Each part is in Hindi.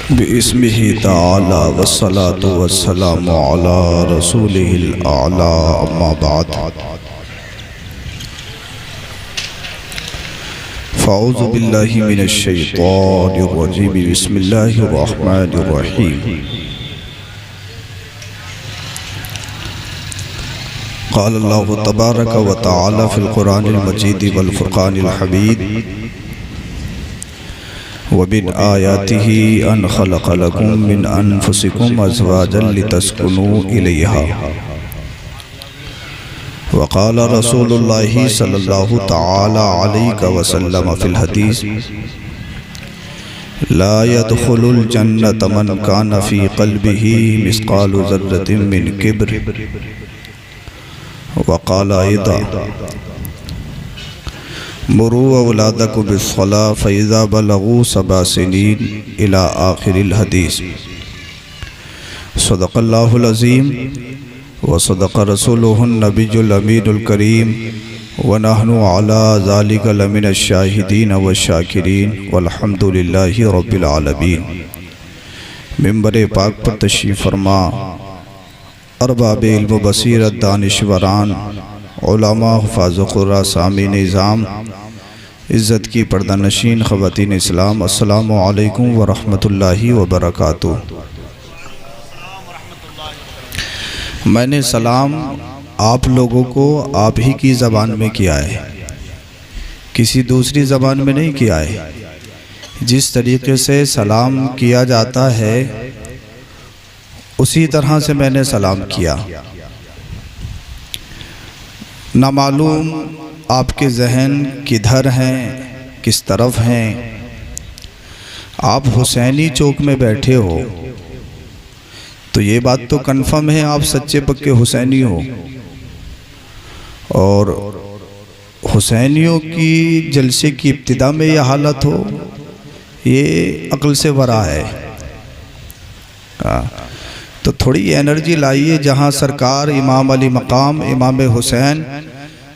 बिस्मिही ताला वस्सलातु वस्सलामु अला रसूलिहिल आला अम्मा बाद फ़अऊज़ु बिल्लाहि मिनश शैतानिर रजीम बिस्मिल्लाहिर रहमानिर रहीम क़ाल अल्लाहु तबारक व तआला फ़िल क़ुरानिल मजीद वल फ़ुरक़ानिल हमीद वबिन आयातिही अन खलक़ लकुम मिन अनफुसिकुम अज़वाजन लितस्कुनू इलैहा वक़ाल रसूलुल्लाहि सल्लल्लाहु तआला अलैहि वसल्लम फ़िल हदीस ला यदखुलुल जन्नत मन कान फ़ी क़ल्बिही मिस्क़ालु ज़र्रतिन मिन किब्र वक़ाल अयदा मुरू औलादकुम बिस्सलाह फ़इज़ा बलगू सबअ सिनीन इला आखिरिल हदीस। सदक़ल्लाहुल अज़ीम व सदक़ रसूलुहुन नबियुल अमीनुल करीम व नहनु अला ज़ालिका लमिनश शाहिदीन व शाकिरीन वल्हम्दुलिल्लाहि रब्बिल आलमीन। मिंबर पाक पर तशरीफ़ फरमा अरबाब इल्म बसीरत दानिशवरान उलमा हुफ़ाज़ क़ुर्रा सामीन निज़ाम इज़्ज़त की पर्दा नशीन ख़वातीन इस्लाम अस्सलामु अलैकुम व रहमतुल्लाहि व बरकातुहू। मैंने सलाम आप लोगों को आप ही की ज़बान में किया है, किसी दूसरी ज़बान में नहीं किया है। जिस तरीके से सलाम किया जाता है उसी तरह से मैंने सलाम किया। ना मालूम आपके जहन किधर हैं, किस तरफ हैं। आप हुसैनी चौक में बैठे हो तो ये बात तो कन्फर्म है आप सच्चे पक्के हुसैनी हो, और हुसैनियों की जलसे की इब्तिदा में यह हालत हो, ये अक्ल से वरा है। तो थोड़ी एनर्जी लाइए। जहाँ सरकार इमाम अली मकाम इमाम हुसैन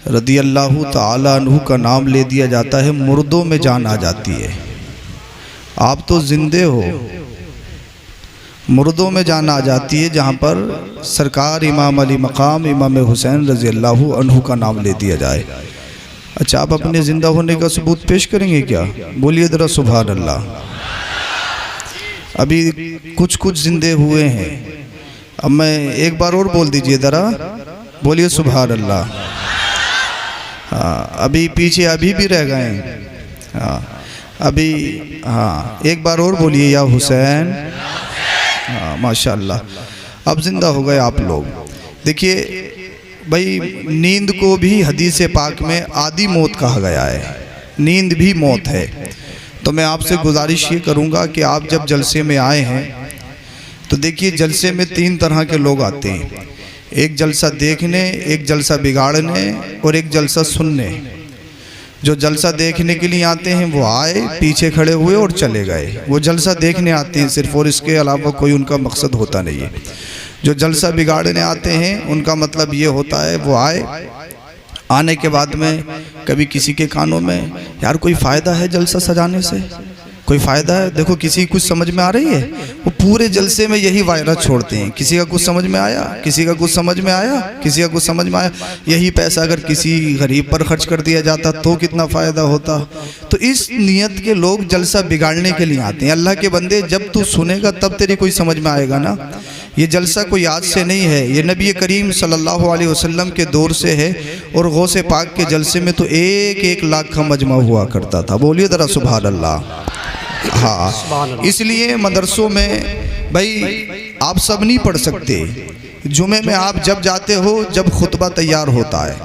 रदी अल्लाह ताला अन्हु का नाम ले दिया जाता है, मुर्दों में जान आ जाती है। आप तो जिंदे हो, मुर्दों में जान आ जाती है। जहाँ पर सरकार इमाम अली मकाम इमाम हुसैन रज़ी अल्लाह अन्हु का नाम ले दिया जाए। अच्छा, आप अपने ज़िंदा होने का सबूत पेश करेंगे क्या? बोलिए ज़रा सुभान अल्लाह। अभी कुछ जिंदे हुए हैं। अब मैं एक बार और बोल दीजिए ज़रा, बोलिए सुभान अल्लाह। हाँ, अभी पीछे अभी भी रह गए हैं। हाँ, अभी हाँ, एक बार और बोलिए या हुसैन। हाँ, माशाअल्लाह, अब जिंदा हो गए आप लोग। देखिए भाई, नींद को भी हदीस पाक में आदि मौत कहा गया है, नींद भी मौत है। तो मैं आपसे गुजारिश ये करूँगा कि आप जब जलसे में आए हैं तो देखिए, जलसे में तीन तरह के लोग आते हैं। एक जलसा देखने, एक जलसा बिगाड़ने और एक जलसा सुनने। जो जलसा देखने के लिए आते हैं वो आए, पीछे खड़े हुए और चले गए। वो जलसा देखने आते हैं सिर्फ, और इसके अलावा कोई उनका मकसद होता नहीं है। जो जलसा बिगाड़ने आते हैं उनका मतलब ये होता है, वो आए, आने के बाद में कभी किसी के कानों में, यार कोई फ़ायदा है जलसा सजाने से, कोई फ़ायदा है, देखो किसी कुछ समझ में आ रही है, वो पूरे जलसे में यही वायरस छोड़ते हैं। किसी का कुछ समझ में आया, किसी का कुछ समझ में आया, किसी का कुछ समझ में आया। यही पैसा अगर किसी गरीब पर खर्च कर दिया जाता तो कितना फ़ायदा होता। तो इस नियत के लोग जलसा बिगाड़ने के लिए आते हैं। अल्लाह के बंदे, जब तू सुनेगा तब तेरी कोई समझ में आएगा ना। ये जलसा कोई आज से नहीं है, ये नबी करीम सल्लल्लाहु अलैहि वसल्लम के दौर से है। और गौसे पाक के जलसे में तो 1-1 लाख का मजमा हुआ करता था। बोलिए ज़रा सुभान अल्लाह। हाँ, इसलिए मदरसों में भाई आप सब नहीं पढ़ सकते। जुमे में आप जब जाते हो, जब खुतबा तैयार होता है,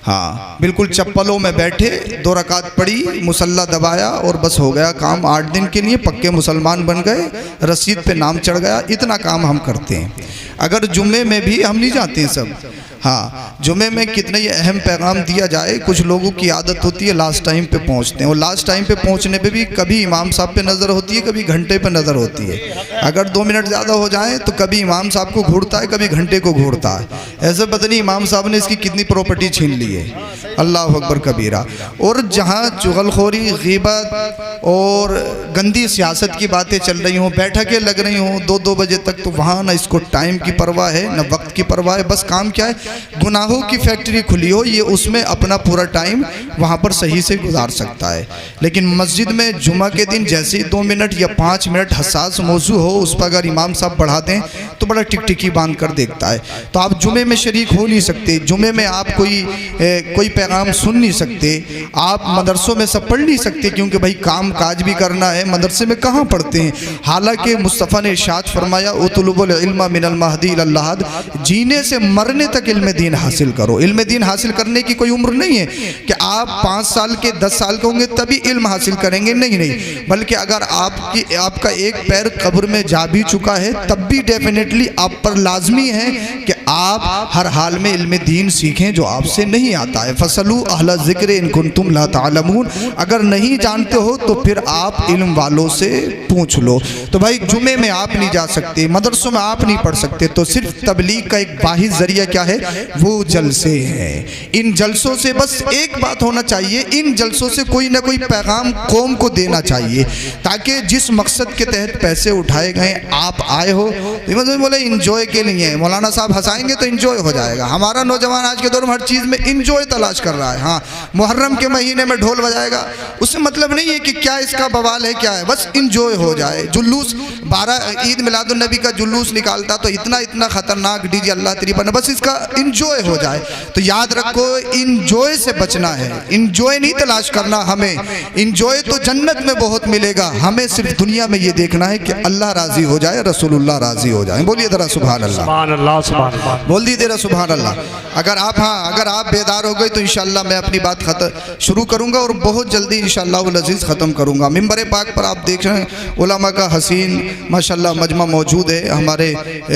हाँ बिल्कुल चप्पलों में बैठे, 2 रकात पढ़ी, मुसल्ला दबाया और बस हो गया काम। 8 दिन के लिए पक्के मुसलमान बन गए, रसीद पे नाम चढ़ गया। इतना काम हम करते हैं। अगर जुमे में भी हम नहीं जाते हैं सब। हाँ, जुमे में कितना ही अहम पैगाम दिया जाए, कुछ लोगों की आदत होती है लास्ट टाइम पे पहुंचते हैं, और लास्ट टाइम पे पहुंचने पे भी कभी इमाम साहब पे नज़र होती है, कभी घंटे पे नज़र होती है। अगर 2 मिनट ज़्यादा हो जाए तो कभी इमाम साहब को घूरता है, कभी घंटे को घूरता है। ऐसे पता नहीं इमाम साहब ने इसकी कितनी प्रॉपर्टी छीन ली है। अल्लाहु अकबर कबीरा। और जहाँ चुगलखोरी, गीबत और गंदी सियासत की बातें चल रही हों, बैठकें लग रही हों 2-2 बजे तक, तो वहाँ ना इसको टाइम की परवाह है न वक्त की परवाह है। बस काम क्या है, गुनाहों की फैक्ट्री खुली हो, ये उसमें अपना पूरा टाइम वहाँ पर सही से गुजार सकता है। लेकिन मस्जिद में जुमा के दिन जैसे ही 2 मिनट या 5 मिनट हसास मौजू हो, उस पर अगर इमाम साहब बढ़ा दें तो बड़ा टिकटिकी बांध कर देखता है। तो आप जुमे में शरीक हो नहीं सकते, जुमे में आप कोई पैगाम सुन नहीं सकते, आप मदरसों में सब पढ़ नहीं सकते, क्योंकि भाई काम काज भी करना है, मदरसे में कहाँ पढ़ते हैं। हालांकि मुस्तफ़ा ने इरशाद फरमाया उतलुबुल इल्म मिनल महदी इलल लहद, जीने से मरने तक इल्म दीन हासिल करो। इल्म दीन हासिल करने की कोई उम्र नहीं है कि आप 5 साल के 10 साल के होंगे तभी इल्म हासिल करेंगे, नहीं, बल्कि अगर आपका एक पैर कब्र में जा भी चुका है तब भी डेफिनेटली आप पर लाजमी है कि आप हर हाल में इल्म दीन सीखें जो आपसे नहीं आता है। फसलू अहल ज़िक्र इन कुंतुम ला तालमून, अगर नहीं जानते हो तो फिर आप इल्म वालों से पूछ लो। तो भाई जुमे में आप नहीं जा सकते, मदरसों में आप नहीं पढ़ सकते, तो सिर्फ तबलीग का एक वाहिद जरिया क्या है, वो जलसे हैं। इन जलसों से बस एक बात होना चाहिए, इन जलसों से कोई ना कोई पैगाम कौम को देना चाहिए, ताकि जिस मकसद के तहत पैसे उठाए गए आप आए हो, बोले इंजॉय के लिए है, मौलाना साहब हंसाएंगे तो इंजॉय हो जाएगा। हमारा नौजवान आज के दौर में हर चीज़ में इंजॉय तलाश कर रहा है। हाँ, मुहर्रम के महीने में ढोल बजाएगा, उससे मतलब नहीं है कि क्या इसका बवाल है, क्या है, बस इंजॉय हो जाए। जुलूस 12 ईद मिलादुन नबी का जुलूस निकालता तो इतना खतरनाक डीजे अल्लाह तेरी बना, बस इसका इंजॉय हो जाए। तो याद रखो, इंजॉय से बचना है, इंजॉय नहीं तलाश करना हमें। इंजॉय तो जन्नत में बहुत मिलेगा, हमें सिर्फ दुनिया में ये देखना है कि अल्लाह राजी हो जाए, रसूलुल्लाह राजी हो जाए। बोलिए जरा सुभान अल्लाह, सुभान अल्लाह, सुभान अल्लाह, बोल दीजिए जरा सुभान अल्लाह। अगर आप बेदार हो गए तो इंशाअल्लाह मैं अपनी बात शुरू करूंगा और बहुत जल्दी इंशाअल्लाह वल अज़ीज़ ख़त्म करूंगा। मिंबर पाक पर आप देख रहे हैं उलमा का हसीन माशाअल्लाह मजमा मौजूद है। हमारे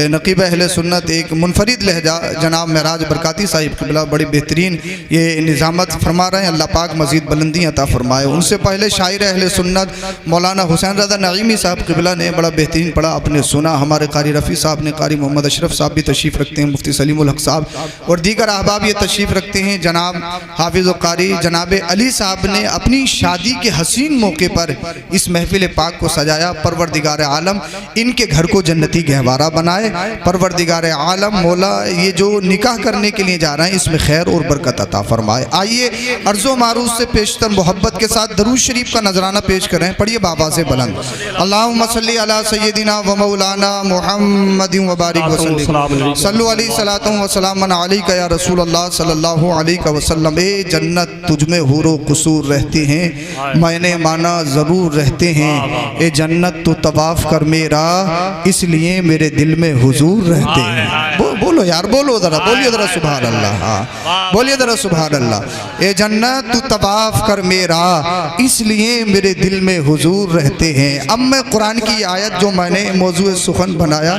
नकीब अहले सुन्नत एक मुनफरिद लहजा जनाब महराज बरकाती साहिब क़िबला बड़ी बेहतरीन ये निज़ामत फरमा रहे हैं, अल्लाह पाक मज़ीद बुलंदी अता फरमाए। उनसे पहले शायर अहले सुन्नत मौलाना हुसैन रज़ा नईमी साहब क़िबला ने बड़ा बेहतरीन पढ़ा, आपने सुना। हमारे कारी रफ़ी साहब ने, कारी मोहम्मद अशरफ साहब भी तशरीफ़ रखते हैं, मुफ्ती सलीमुल हक साहब और दीगर अहबाब ये तशरीफ़ रखते हैं। जनाब हाफिज़ कारी जनाब अली साहब ने अपनी शादी के हसीन मौके पर इस महफिल पाक को सजाया। परवरदिगार आलम इनके घर को जन्नती गहवारा बनाए। परवरदिगार आलम मौला ये जो निकाह करने के लिए जा रहे हैं इसमें खैर और बरकत अता फरमाए। आइए अर्ज़ो मारूफ से पेशतर मोहब्बत के साथ दरूद शरीफ का नजराना पेश करें। पढ़िए बाबा से बुलंद, अल्लाहुम्मा सल्ली अला सय्यदिना व मौलाना मुहम्मदिन व बारिक वसल्लम सल्लु अलैहि सलातु व सलामन अलैका या रसूल अल्लाह सल्लल्लाहु अलैहि वसल्लम। ए जन्नत तुझ में हुरो कुसूर रहते हैं, मैंने माना ज़रूर रहते हैं। ए जन्नत तू तवाफ़ कर मेरा, इसलिए मेरे दिल में हुजूर रहते हैं। बोलो यार, बोलो ज़रा, बोलिए ज़रा सुभान अल्लाह, हाँ बोलिए ज़रा सुभान अल्लाह। ए जन्नत तू तवाफ़ कर मेरा, इसलिए मेरे दिल में हुजूर रहते हैं। अब मैं कुरान की आयत जो मैंने मौजूद सुखन बनाया,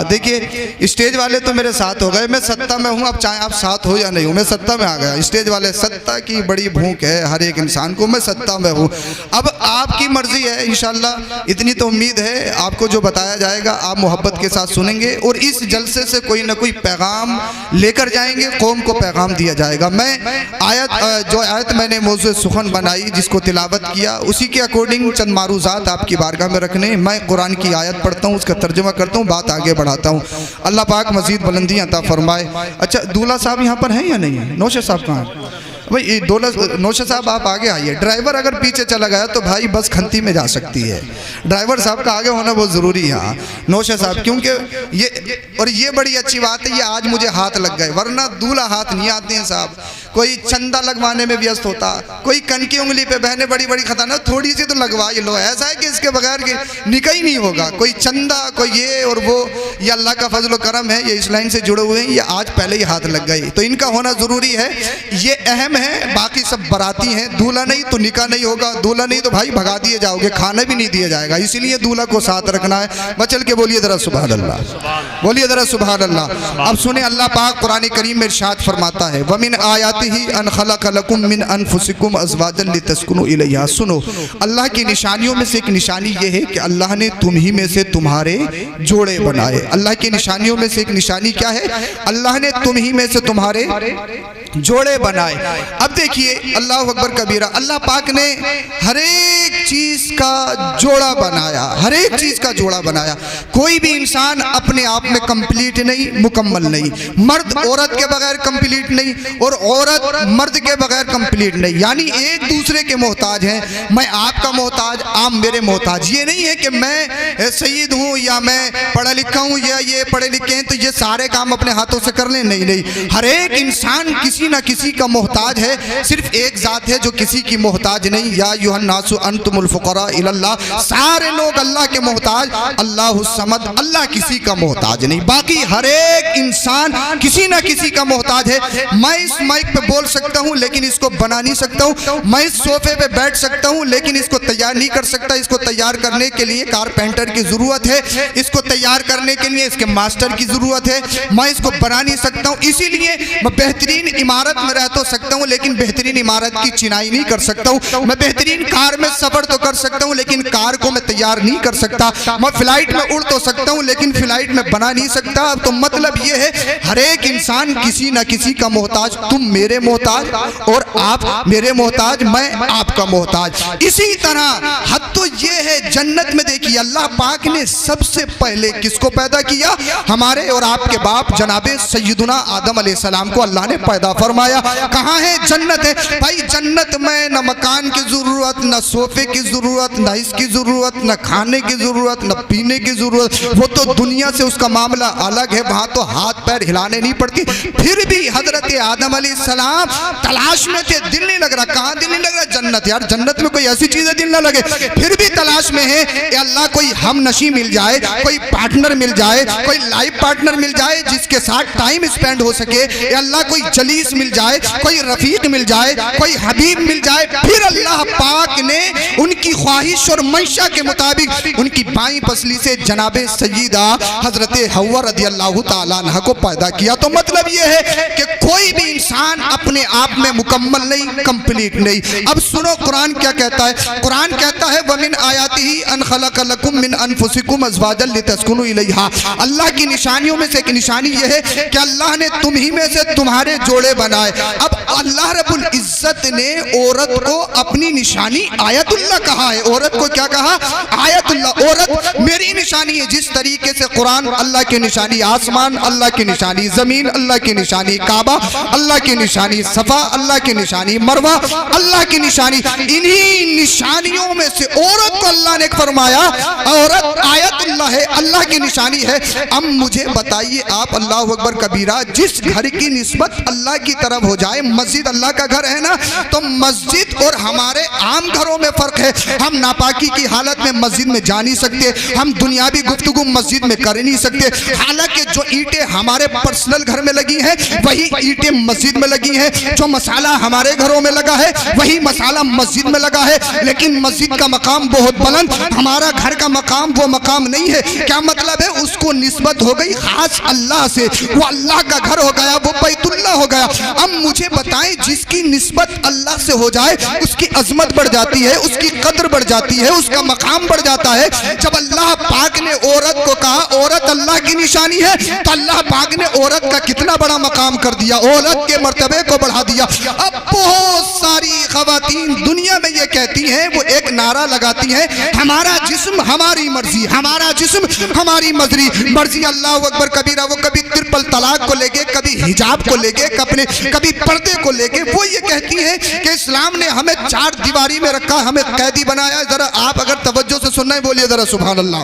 देखिए स्टेज वाले तो मेरे साथ हो गए, मैं सत्ता में हूँ, अब चाहे आप साथ हो या नहीं हो, मैं सत्ता में आ गया। स्टेज वाले, सत्ता की बड़ी भूख है हर एक इंसान को, मैं सत्ता में हूँ। अब आपकी मर्जी है, इंशाल्लाह इतनी तो उम्मीद है आपको जो बताया जाएगा आप मोहब्बत के साथ सुनेंगे और इस जलसे से कोई ना कोई पैगाम लेकर जाएंगे, कौम को पैगाम दिया जाएगा। मैं जो आयत मैंने मौजूद सुखन बनाई, जिसको तिलावत किया, उसी के अकॉर्डिंग चंद मारूज़ात आपकी बारगाह में रखने। मैं कुरान की आयत पढ़ता हूँ, उसका तर्जुमा करता हूँ, बात आगे बढ़ाता हूँ। अल्लाह पाक मज़ीद बुलंदी अता फरमाए। अच्छा, दूल्हा साहब यहाँ पर हैं या नहीं है? नौशा साहब कहाँ हैं भाई? नौशा साहब आप आगे आइए। ड्राइवर अगर पीछे चला गया तो भाई बस खंती में जा सकती है, ड्राइवर साहब का आगे होना बहुत ज़रूरी है। हाँ नौशा साहब, क्योंकि ये बड़ी अच्छी बात है, ये आज मुझे हाथ लग गए, वरना दूल्हा हाथ नहीं आते हैं साहब। कोई चंदा लगवाने में व्यस्त होता, कोई कन की उंगली पे बहने बड़ी बड़ी खतरनाक, थोड़ी सी तो लगवा ही लो। ऐसा है कि इसके बगैर निकाह ही नहीं होगा। कोई चंदा, कोई ये और वो, ये अल्लाह का फजल करम है, ये इस लाइन से जुड़े हुए हैं, ये आज पहले ही हाथ लग गई, तो इनका होना ज़रूरी है, ये अहम है। बाकी सब बराती हैं, दूल्हा नहीं तो निकाह नहीं होगा, दूल्हा नहीं तो भाई भगा दिए जाओगे, खाना भी नहीं दिया जाएगा, इसीलिए दूल्हा को साथ रखना है। बचल के बोलिए जरा सुभान अल्लाह, बोलिए जरा सुभान अल्लाह। अब सुने, अल्लाह पाक कुरान करीम में इरशाद फरमाता है, वमिन आयातिही अन खलक़ लकुम मिन अनफुसिकुम अज़वाजन लितस्कुनु इलैहा। सुनो, अल्लाह की निशानियों में से एक निशानी ये है कि अल्लाह ने तुम ही में से तुम्हारे जोड़े बनाए। अल्लाह की निशानियों में से एक निशानी क्या है? अल्लाह ने तुम ही में से तुम्हारे जोड़े बनाए। अब देखिए अल्लाह अकबर कबीरा, अल्लाह पाक ने हर एक चीज का जोड़ा बनाया, हर एक चीज का जोड़ा बनाया। कोई भी इंसान अपने आप में कंप्लीट नहीं, मुकम्मल नहीं। मर्द औरत के बगैर कंप्लीट नहीं और औरत मर्द के बगैर कंप्लीट नहीं, यानी एक दूसरे के मोहताज हैं। मैं आपका मोहताज, आप मेरे मोहताज। ये नहीं है कि मैं सईद हूँ या मैं पढ़ा लिखा हूँ या ये पढ़े लिखे हैं तो ये सारे काम अपने हाथों से कर लें। नहीं नहीं, हर एक इंसान किसी ना किसी का मोहताज है। सिर्फ एक जात है जो किसी की मोहताज नहीं। या युहन्नासु अंतुमुल फुकरा इलल्लाह, सारे लोग अल्लाह के मोहताज, अल्लाहु समद, अल्लाह किसी का मोहताज नहीं। बाकी हर एक इंसान किसी ना किसी का मोहताज है। मैं इस माइक पे बोल सकता हूँ लेकिन इसको बना नहीं सकता हूँ। मैं इस सोफे पे बैठ सकता हूँ लेकिन इसको तैयार नहीं कर सकता। इसको तैयार करने के लिए कारपेंटर की जरूरत है, इसको तैयार करने के लिए इसके मास्टर की जरूरत है। मैं इसको बना नहीं सकता हूँ, इसीलिए मैं बेहतरीन इमारत में रह तो सकता हूँ लेकिन बेहतरीन इमारत की चिनाई नहीं कर सकता हूँ। मैं बेहतरीन कार में सफर तो कर सकता हूँ लेकिन कार को मैं तैयार नहीं कर सकता। मैं फ्लाइट में उड़ तो सकता हूँ लेकिन फ्लाइट में बना नहीं सकता। तो मतलब ये है हर एक इंसान किसी ना किसी का मोहताज। तुम मेरे मोहताज और आप मेरे मोहताज, मैं आपका मोहताज। इसी तरह हद तो ये है, जन्नत में देखिए अल्लाह पाक ने सबसे पहले किसको पैदा किया? हमारे और आपके बाप जनाबे सैयदुना आदम अलैहिस्सलाम को अल्लाह ने पैदा फरमाया। कहाँ है? जन्नत है भाई। जन्नत में न मकान की जरूरत, न सोफे की जरूरत, न इसकी जरूरत, न खाने की जरूरत, न पीने की जरूरत। वो तो दुनिया से उसका मामला अलग है, वहां तो हाथ पैर हिलाने नहीं पड़ती। फिर भी हजरत आदम अलैहिस्सलाम तलाश में थे, दिल नहीं लग रहा। कहाँ दिल नहीं लग रहा? जन्नत। यार जन्नत में कोई ऐसी चीज है दिल ना लगे, फिर भी तलाश में है। अल्लाह कोई हम नशी मिल जाए, कोई पार्टनर मिल जाए, कोई लाइफ पार्टनर मिल जाए जिसके साथ टाइम स्पेंड हो सके। अल्लाह कोई जलीस मिल जाए, कोई रफीक मिल जाए, कोई हबीब मिल जाए। फिर अल्लाह पाक ने उनकी ख्वाहिश और मंशा के मुताबिक उनकी बाईं पसली से जनाबे सय्यदा हजरत हव्वा रदियल्लाहु ताला अन्हा को पैदा किया। तो मतलब ये है कि कोई भी इंसान अपने आप में मुकम्मल नहीं, कंप्लीट नहीं। अब सुनो कुरान क्या कहता है। कुरान कहता है वमिन आयातिही अन खलक़ लकुम मिन अनफुसिकुम अज़वाजन लितस्कुनु इलैहा। अल्लाह की निशानियों में से एक निशानी यह है कि अल्लाह ने तुम ही में से तुम्हारे जोड़े बनाए। अब अल्लाह रब्बुल इज्जत ने औरत को अपनी निशानी आयतुल्लाह कहा है। औरत को क्या कहा? आयतुल्लाह। औरत मेरी निशानी है। जिस तरीके से कुरान अल्लाह की निशानी आसमान, अल्लाह की निशानी जमीन, अल्लाह की निशानी काबा, अल्लाह की निशानी सफा, अल्लाह की निशानी मरवा, अल्लाह की निशानी, इन्हीं निशानियों में से औरत को अल्लाह ने फरमाया औरत आयतुल्लाह है, अल्लाह की निशानी है। अब मुझे बताइए आप, अल्लाह अकबर कबीरा, जिस घर की निस्बत अल्लाह की तरफ हो जाए, मस्जिद अल्लाह का घर है ना, तो मस्जिद और हमारे आम घरों में फर्क है। हम नापाकी की हालत में मस्जिद में जा नहीं सकते, हम दुनियावी गुफ्तगू मस्जिद में कर नहीं सकते। हालांकि जो ईंटें हमारे पर्सनल घर में लगी हैं वही ईंटें मस्जिद में लगी हैं। जो मसाला हमारे घरों में लगा है वही मसाला मस्जिद में लगा है। लेकिन मस्जिद का मकाम बहुत बुलंद, हमारा घर का मकाम वो मकाम नहीं है। क्या मतलब है? उसको निस्बत हो गई खास अल्लाह से, वो अल्लाह का घर हो गया, वो बैतुल्लाह हो गया। अब मुझे बताएं, जिसकी निस्बत अल्लाह से हो जाए उसकी अजमत बढ़ जाती है, उसकी कद्र बढ़ जाती है, उसका मकाम बढ़ जाता है। जब अल्लाह पाक ने औरत को कहा औरत अल्लाह की निशानी है, तो अल्लाह पाक ने औरत का कितना बड़ा मकाम कर दिया, औरत के मर्तबे को बढ़ा दिया। अब बहुत सारी खवातीन दुनिया में ये कहती हैं, वो एक नारा लगाती हैं, हमारा जिस्म हमारी मर्जी, हमारा जिस्म हमारी मर्जी। अल्लाह अकबर कबीरा। वो कभी ट्रिपल तलाक को लेके, कभी हिजाब को लेके, कभी पर्दे को लेके वो ये कहती है कि इस्लाम ने हमें चार दीवारी में रखा, हमें कैदी बनाया। जरा आप अगर तवज्जो से सुनना है बोलिए जरा सुभान अल्लाह।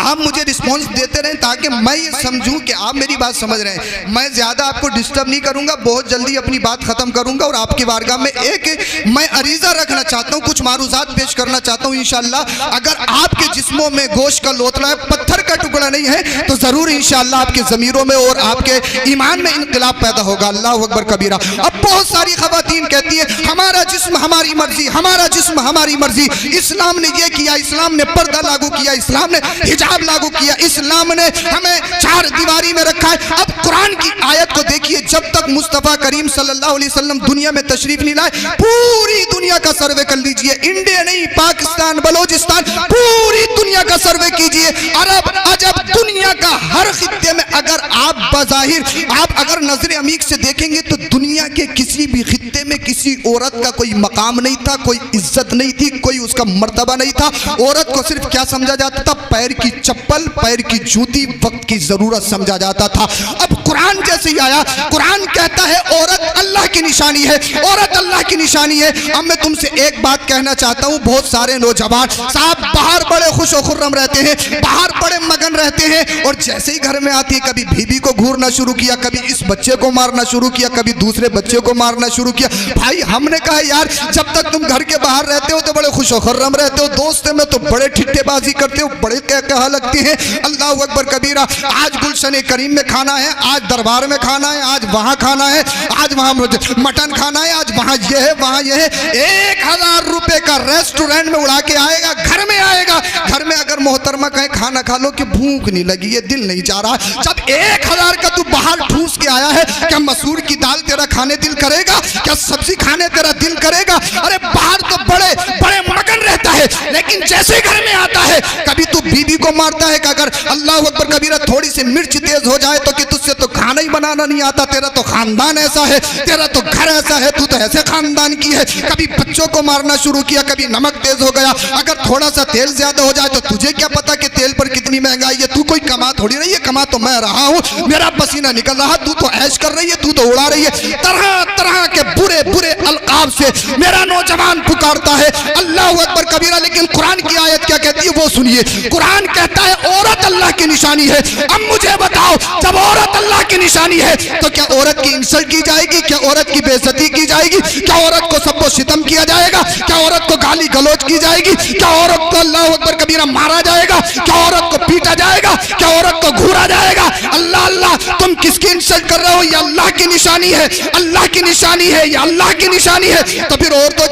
आप मुझे रिस्पॉन्स देते रहें ताकि मैं ये समझूं कि आप मेरी बात समझ रहे हैं। मैं ज्यादा आपको डिस्टर्ब नहीं करूंगा, बहुत जल्दी अपनी बात खत्म करूंगा और आपकी बारगाह में एक मैं अरीजा रखना चाहता हूं, कुछ मारूजात पेश करना चाहता हूं इंशाअल्लाह। अगर आपके जिस्मों में गोश्त का लोथड़ा है, पत्थर का टुकड़ा नहीं है, तो जरूर इंशाअल्लाह आपके जमीरों में और आपके ईमान में इनकलाब पैदा होगा। अल्लाह अकबर कबीरा। अब बहुत सारी खवातीन कहती है हमारा जिस्म हमारी मर्जी, हमारा जिस्म हमारी मर्जी। इस्लाम ने ये किया, इस्लाम ने पर्दा लागू किया, इस्लाम ने हिजाब लागू किया, इस्लाम ने हमें चार दीवारी में रखा है। अब कुरान की आयत को देखिए, जब तक मुस्तफा करीम सल्लल्लाहु अलैहि वसल्लम दुनिया में तशरीफ नहीं लाए, पूरी दुनिया का सर्वे कर लीजिए। इंडिया नहीं, पाकिस्तान, बलोचिस्तान, पूरी दुनिया का सर्वे कीजिए। अरब, अजब, दुनिया का हर खित्ते में अगर आप बज़ाहिर आप अगर नजर अमीक से देखेंगे तो दुनिया के किसी भी खित्ते में किसी औरत का कोई मकाम नहीं था, कोई इज्जत नहीं थी, कोई उसका मर्तबा नहीं था। औरत को सिर्फ क्या समझा जाता था? पैर की चप्पल, पैर की जूती, वक्त की जरूरत समझा जाता था। अब कुरान जैसे ही आया, कुरान कहता है औरत अल्लाह की निशानी है, औरत अल्लाह की निशानी है। अब मैं तुमसे एक बात कहना चाहता हूँ, बहुत सारे नौजवान साहब बाहर बड़े खुश खुर्रम रहते हैं, बाहर बड़े मगन रहते हैं, और जैसे ही घर में आती है कभी बीबी को घूरना शुरू किया, कभी इस बच्चे को मारना शुरू किया, कभी दूसरे बच्चे को मारना शुरू किया। भाई हमने कहा यार जब तक तुम घर के बाहर रहते हो तो बड़े खुश खुर्रम रहते हो, दोस्त में तो बड़े ठिठ्ठेबाजी करते हो, बड़े क्या लगती है। अल्लाह अकबर कबीरा। आज गुलशन करीम में खाना है, आज दरबार में खाना है, आज वहाँ खाना है, आज वहाँ मटन खाना है, आज वहाँ ये है, वहाँ ये है। 1000 रुपए का रेस्टोरेंट में उड़ा के आएगा, घर में आएगा, घर में अगर मोहतरमा कहे खाना खा लो कि भूख नहीं लगी, ये दिल नहीं चाह रहा। जब 1000 का तू बाहर ठूस के आया है, क्या मसूर की दाल तेरा खाने दिल करेगा? क्या सब्जी खाने तेरा दिल करेगा? अरे बाहर तो बड़े बड़े मगन रहता है, लेकिन जैसे घर में आता है कभी तू बीबी को मारता है कि अगर अल्लाह अकबर कबीरा थोड़ी सी मिर्च तेज हो जाए तो कि तुझसे तो खाना ही बनाना नहीं आता, तेरा तो खानदान ऐसा है, तेरा तो घर ऐसा है, तू तो ऐसे खानदान की है। कभी बच्चों को मारना शुरू किया, कभी नमक तेज हो गया, अगर थोड़ा सा तेल ज्यादा हो जाए तो तुझे क्या पता कि तेल पर कितनी महंगाई है, तू कोई कमा थोड़ी रही है, कमा तो मैं रहा हूँ, मेरा पसीना निकल रहा, तू तो ऐश कर रही है, तू तो उड़ा रही है। तरह तरह के बुरे बुरे अलकाब से मेरा नौजवान पुकारता है अल्लाह अकबर कबीरा। लेकिन कुरान की आयत क्या कहती है वो सुनिए। कुरान कहता है औरत अल्लाह की निशानी है। अब मुझे बताओ, जब औरत अल्लाह की निशानी है तो क्या औरत की इंसल्ट की जाएगी? क्या औरत की बेइज्जती की जाएगी? क्या औरत को सबको सितम किया जाएगा? क्या औरत को गाली गलौज की जाएगी? क्या औरत को अल्लाह अकबर कबीरा मारा जाएगा? क्या औरत को पीटा जाएगा? क्या औरत को घूरा जाएगा? अल्लाह अल्लाह, तुम किसकी इंसल्ट कर रहे हो? ये अल्लाह की निशानी है, अल्लाह की निशानी है, ये अल्लाह की निशानी है। तो फिर औरतों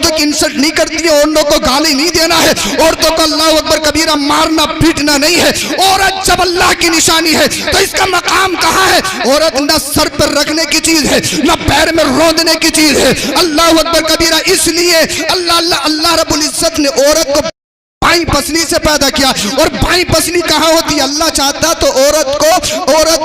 की इंसल्ट नहीं करती है, औरतों को गाली नहीं देना है, औरतों को अल्लाह अकबर कबीरा मारना पीटना नहीं है। औरत जब अल्लाह की निशानी है तो इसका मकाम कहाँ है? औरत न सर पर रखने की चीज है, न पैर में रौंदने की चीज है। अल्लाह अकबर कबीरा। इसलिए अल्लाह रब्बुल इज्जत ने औरत को बाईं पसली से पैदा किया। और बाईं पसली कहाँ होती है? अल्लाह चाहता तो औरत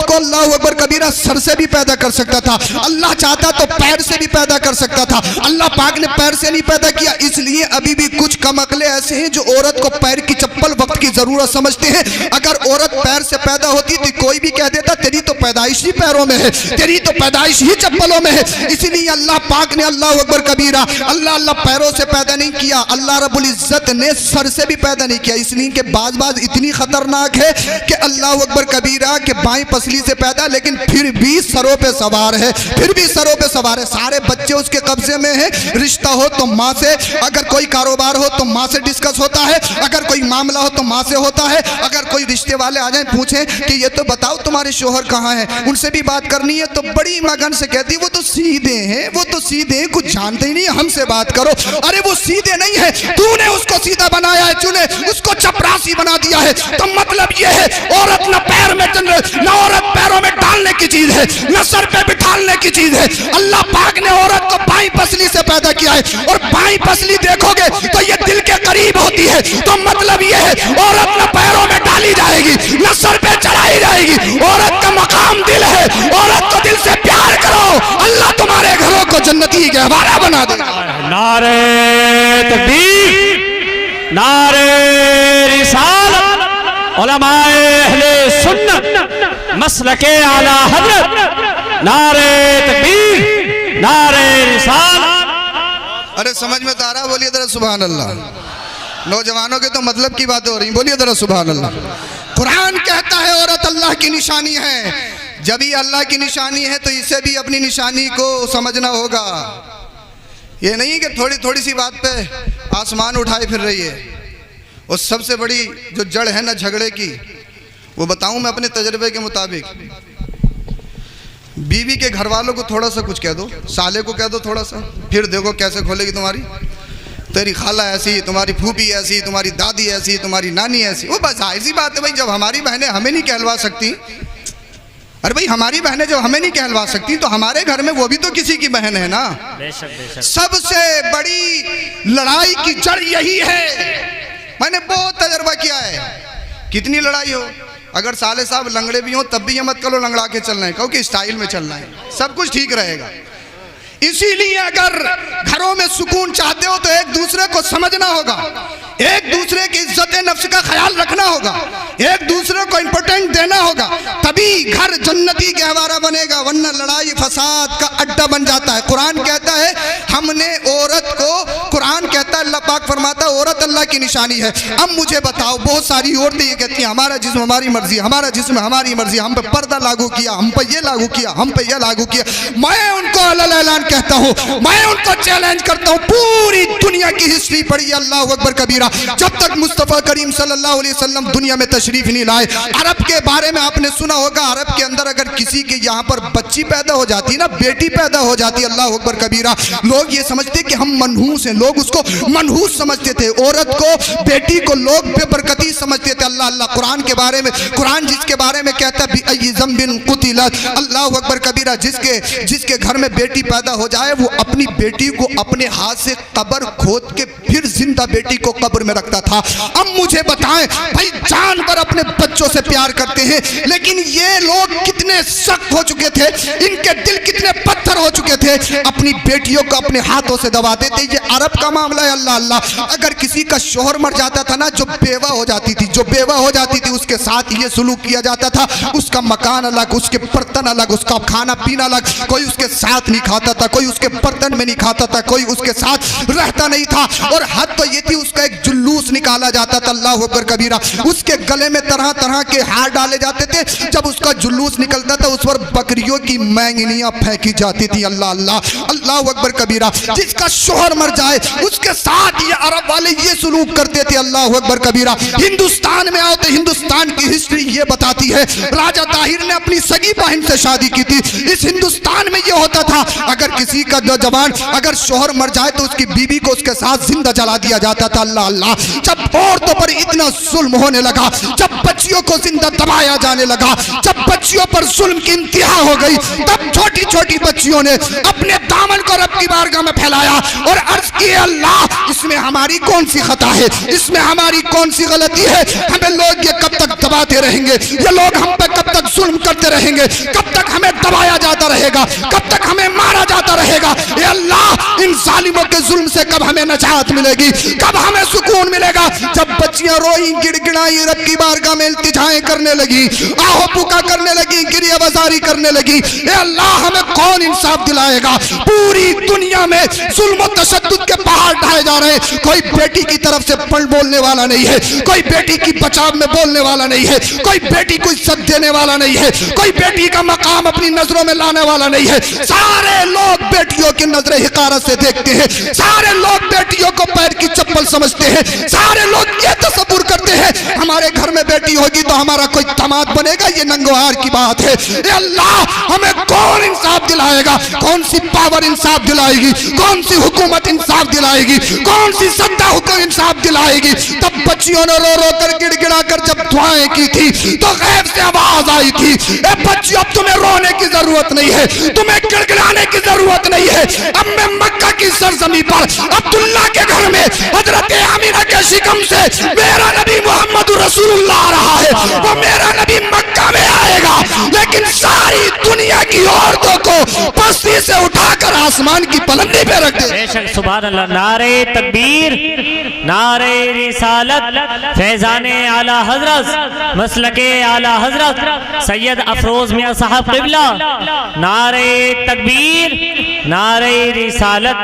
को अल्लाह अकबर कबीरा सर से भी पैदा कर सकता था, अल्लाह चाहता तो पैर से भी पैदा कर सकता था। अल्लाह पाक ने पैर से नहीं पैदा किया। इसलिए अभी भी कुछ कम अकले ऐसे हैं जो औरत को पैर की चप्पल वक्त की जरूरत समझते हैं। अगर औरत पैर से पैदा होती तो कोई भी कह देता तेरी तो पैदाइश ही पैरों में है, तेरी तो पैदाइश ही चप्पलों में है। इसलिए अल्लाह पाक ने अल्लाह अकबर कबीरा अल्लाह पैरों से पैदा नहीं किया, अल्लाह रब्बुल इज्जत ने सर से भी पैदा नहीं किया। इसलिए कि बाज इतनी खतरनाक है कि अल्लाह अकबर कबीरा के बाईं पसली से पैदा, लेकिन फिर भी सरों पे सवार है, फिर भी सरों पे सवार है। सारे बच्चे उसके कब्जे में है। रिश्ता हो तो माँ से, अगर कोई कारोबार हो तो माँ से डिस्कस होता है, अगर कोई मामला हो तो माँ से होता है। अगर कोई रिश्ते वाले आ जाए पूछे कि ये तो बताओ तुम्हारे शोहर कहाँ है, उनसे भी बात करनी है तो बड़ी मगन से कहती वो तो सीधे हैं, वो तो सीधे हैं, कुछ जानते ही नहीं, हमसे बात करो। अरे वो सीधे नहीं है, तूने उसको सीधा बनाया है, तूने उसको चपरासी बना दिया है। तो मतलब ये है औरत न पैर में न औरत पैरों में डालने की चीज है, न सर पे बिठालने की चीज है। अल्लाह पाक ने औरत को बाईं पसली से पैदा किया है। और बाईं पसली देखोगे तो ये दिल के करीब होती है। तो मतलब ये है औरत न पैरों में डाली जाएगी, न सर पे चढ़ाई जाएगी। औरत का मकाम दिल है, औरत को दिल से प्यार करो, अल्लाह तुम्हारे घरों को जन्नती के हवाला बना देगा। नारे तकबीर, नारे रिसालत, उलमाए अहले सुन्नत, मसलके आला हज़रत, नारे तकबीर, नारे रिसालत। अरे समझ में तो आ रहा? बोलिए जरा सुभान अल्लाह। नौजवानों के तो मतलब की बातें हो रही, बोलिए जरा सुभान अल्लाह। कुरान कहता है औरत अल्लाह की निशानी है। जब ही अल्लाह की निशानी है तो इसे भी अपनी निशानी को समझना होगा। ये नहीं कि थोड़ी थोड़ी सी बात पे आसमान उठाए फिर रही है। और सबसे बड़ी जो जड़ है ना झगड़े की, वो बताऊं मैं अपने तजर्बे के मुताबिक। बीवी के घर वालों को थोड़ा सा कुछ कह दो, साले को कह दो थोड़ा सा, फिर देखो कैसे खोलेगी तुम्हारी। तेरी खाला ऐसी, तुम्हारी फूफी ऐसी, तुम्हारी दादी ऐसी, तुम्हारी नानी ऐसी। वो बस ऐसी बात है भाई, जब हमारी बहनें हमें नहीं कहलवा सकती, अरे भाई हमारी बहनें जब हमें नहीं कहलवा सकती तो हमारे घर में वो भी तो किसी की बहन है ना। बेशक बेशक। सबसे बड़ी लड़ाई की जड़ यही है। मैंने बहुत तजर्बा किया है। कितनी लड़ाई हो, अगर साले साहब लंगड़े भी हो तब भी ये मत करो लंगड़ा के चलना है, कहो कि स्टाइल में चलना है, सब कुछ ठीक रहेगा। इसीलिए अगर घरों में सुकून चाहते हो तो एक दूसरे को समझना होगा, एक दूसरे की इज्जत नफ्स का ख्याल रखना होगा, एक दूसरे को इंपॉर्टेंट देना होगा, तभी घर जन्नती गहवारा बनेगा, वरना लड़ाई फसाद का अड्डा बन जाता है। कुरान कहता है हमने औरत को, कुरान कहता है, अल्लाह पाक फरमाता है औरत अल्लाह की निशानी है। अब मुझे बताओ, बहुत सारी औरतें ये कहती हैं हमारा जिस्म हमारी मर्जी, हमारा जिस्म हमारी मर्जी, हम पे पर्दा लागू किया, हम पे ये लागू किया, हम पे ये लागू किया। मैं उनको अल्लाह कहता हूँ, मैं उनको चैलेंज करता हूँ, पूरी दुनिया की हिस्ट्री पढ़िए, अल्लाह अकबर कबीरा, जब तक मुस्तफ़ा करीम सल्लल्लाहु अलैहि वसल्लम दुनिया में तशरीफ नहीं लाए। अरब के बारे में आपने सुना होगा, अरब के अंदर अगर किसी के यहाँ पर बच्ची पैदा हो जाती ना, बेटी पैदा हो जाती, अल्लाह अकबर कबीरा, लोग ये समझते कि हम मनहूस हैं, लोग उसको मनहूस समझते थे, औरत को, बेटी को लोग बेबरकती समझते थे। अल्लाह अल्लाह कुरान के बारे में, कुरान जिसके बारे में कहता है बिअय्यि ज़ंबिन कुतिलत, अल्लाह अकबर कबीरा, जिसके घर में बेटी पैदा हो जाए वो अपनी बेटी को अपने हाथ से कब्र खोद के फिर जिंदा बेटी को कब्र में रखता था। अब मुझे बताएं भाई, जानवर अपने बच्चों से प्यार करते हैं, लेकिन ये लोग कितने सख्त हो चुके थे, इनके दिल कितने पत्थर हो चुके थे, अपनी बेटियों को अपने हाथों से दबाते थे। ये अरब का मामला है। अल्लाह अल्लाह, अगर किसी का शोहर मर जाता था ना, जो बेवा हो जाती थी, जो बेवा हो जाती थी, उसके साथ ये सुलूक किया जाता था, उसका मकान अलग, उसके बर्तन अलग, उसका खाना पीना अलग, कोई उसके साथ नहीं खाता था, कोई उसके बर्तन में नहीं खाता था, कोई उसके साथ रहता नहीं था। और हद तो ये थी, उसका एक जुलूस निकाला जाता था, अल्लाह अकबर कबीरा, उसके गले में तरह तरह के हार डाले जाते थे, जब उसका जुलूस निकलता था उस पर बकरियों की मैंगनियां फेंकी जाती थी। अल्लाह अल्लाह, अल्लाह अकबर कबीरा, जिसका शोहर मर जाए उसके साथ ये अरब वाले ये सुलूक करते थे। अल्लाह अकबर कबीरा। हिंदुस्तान में आओ तो हिंदुस्तान की हिस्ट्री ये बताती है, राजा ताहिर ने अपनी सगी बहन से शादी की थी। इस हिंदुस्तान में ये होता था, अगर किसी का नौजवान अगर शोहर मर जाए तो उसकी बीवी को उसके साथ जिंदा जला दिया जाता था। अल्लाह अल्लाह, जब औरतों पर इतना जुल्म होने लगा, जब बच्चियों को जिंदा दबाया जाने लगा, जब बच्चियों पर जुल्म की इंतहा हो गई, तब छोटी छोटी बच्चियों ने अपने दामन को रब की बारगाह में फैलाया और अर्ज की, अल्लाह इसमें हमारी कौन सी खता है, इसमें हमारी कौन सी गलती है, हमें लोग ये कब तक दबाते रहेंगे, ये लोग हम पे कब तक जुल्म करते रहेंगे, कब तक हमें दबाया जाता रहेगा, कब तक हमें मारा जाता रहेगा। ये अल्लाह, इन जालिमों के जुल्म से कब हमें नजात मिलेगी, कब हमें सुकून मिलेगा। जब बच्चियां रोई गिड़गिड़ाई, रब की बारगाह में इल्तिजाएं करने लगी, आहो पुका करने लगी, गिरिया बाजारी करने लगी, ये अल्लाह हमें कौन इंसाफ दिलाएगा। पूरी दुनिया में जुल्म और तशद्दुद के पहाड़ ढाए जा रहे हैं, कोई बेटी की तरफ से पल बोलने वाला नहीं है, कोई बेटी की बचाव में बोलने वाला नहीं है, कोई बेटी को इज्जत देने वाला नहीं है, कोई बेटी का मकाम अपनी नजरों में लाने वाला नहीं है। सारे लोग बेटियों की नजरें हिकारत से देखते हैं, सारे लोग बेटियों को पैर की चप्पल समझते हैं, सारे लोग ये तसव्वुर करते हैं हमारे घर में बेटी होगी तो हमारा कोई दामाद बनेगा। ये नंगोहार की बात है। ये अल्लाह हमें कौन इंसाफ दिलाएगा, कौन सी पावर इंसाफ दिलाएगी, कौन सी हुकूमत इंसाफ दिलाएगी, कौन सी सत्ता हुकूमत इंसाफ दिलाएगी। तब बच्चियों ने रो रो कर गिड़गिड़ा कर जब दुआएं की थी तो गैब से आवाज आई थी, ए बच्चियों अब तुम्हें रोने की जरूरत नहीं है, तुम्हें गिड़गिड़ाने की जरूरत नहीं है। अब मैं मक्का की सरजमी पर अब्दुल्ला के घर में हजरत आमिना के शिकम से मेरा नबी मोहम्मद रसूलुल्लाह आ रहा है, वो मेरा नबी मक्का में आएगा, लेकिन सारी दुनिया की औरतों को पस्ती से उठाकर आसमान की बुलंदी पे रख दे। बेशक सुभान अल्लाह। नारे तकबीर, नारे रिसालत, फैजाने आला हजरत, मसलके आला हजरत सैयद अफरोज मियां साहब क़िबला, नारे तकबीर, नारे रिसालत।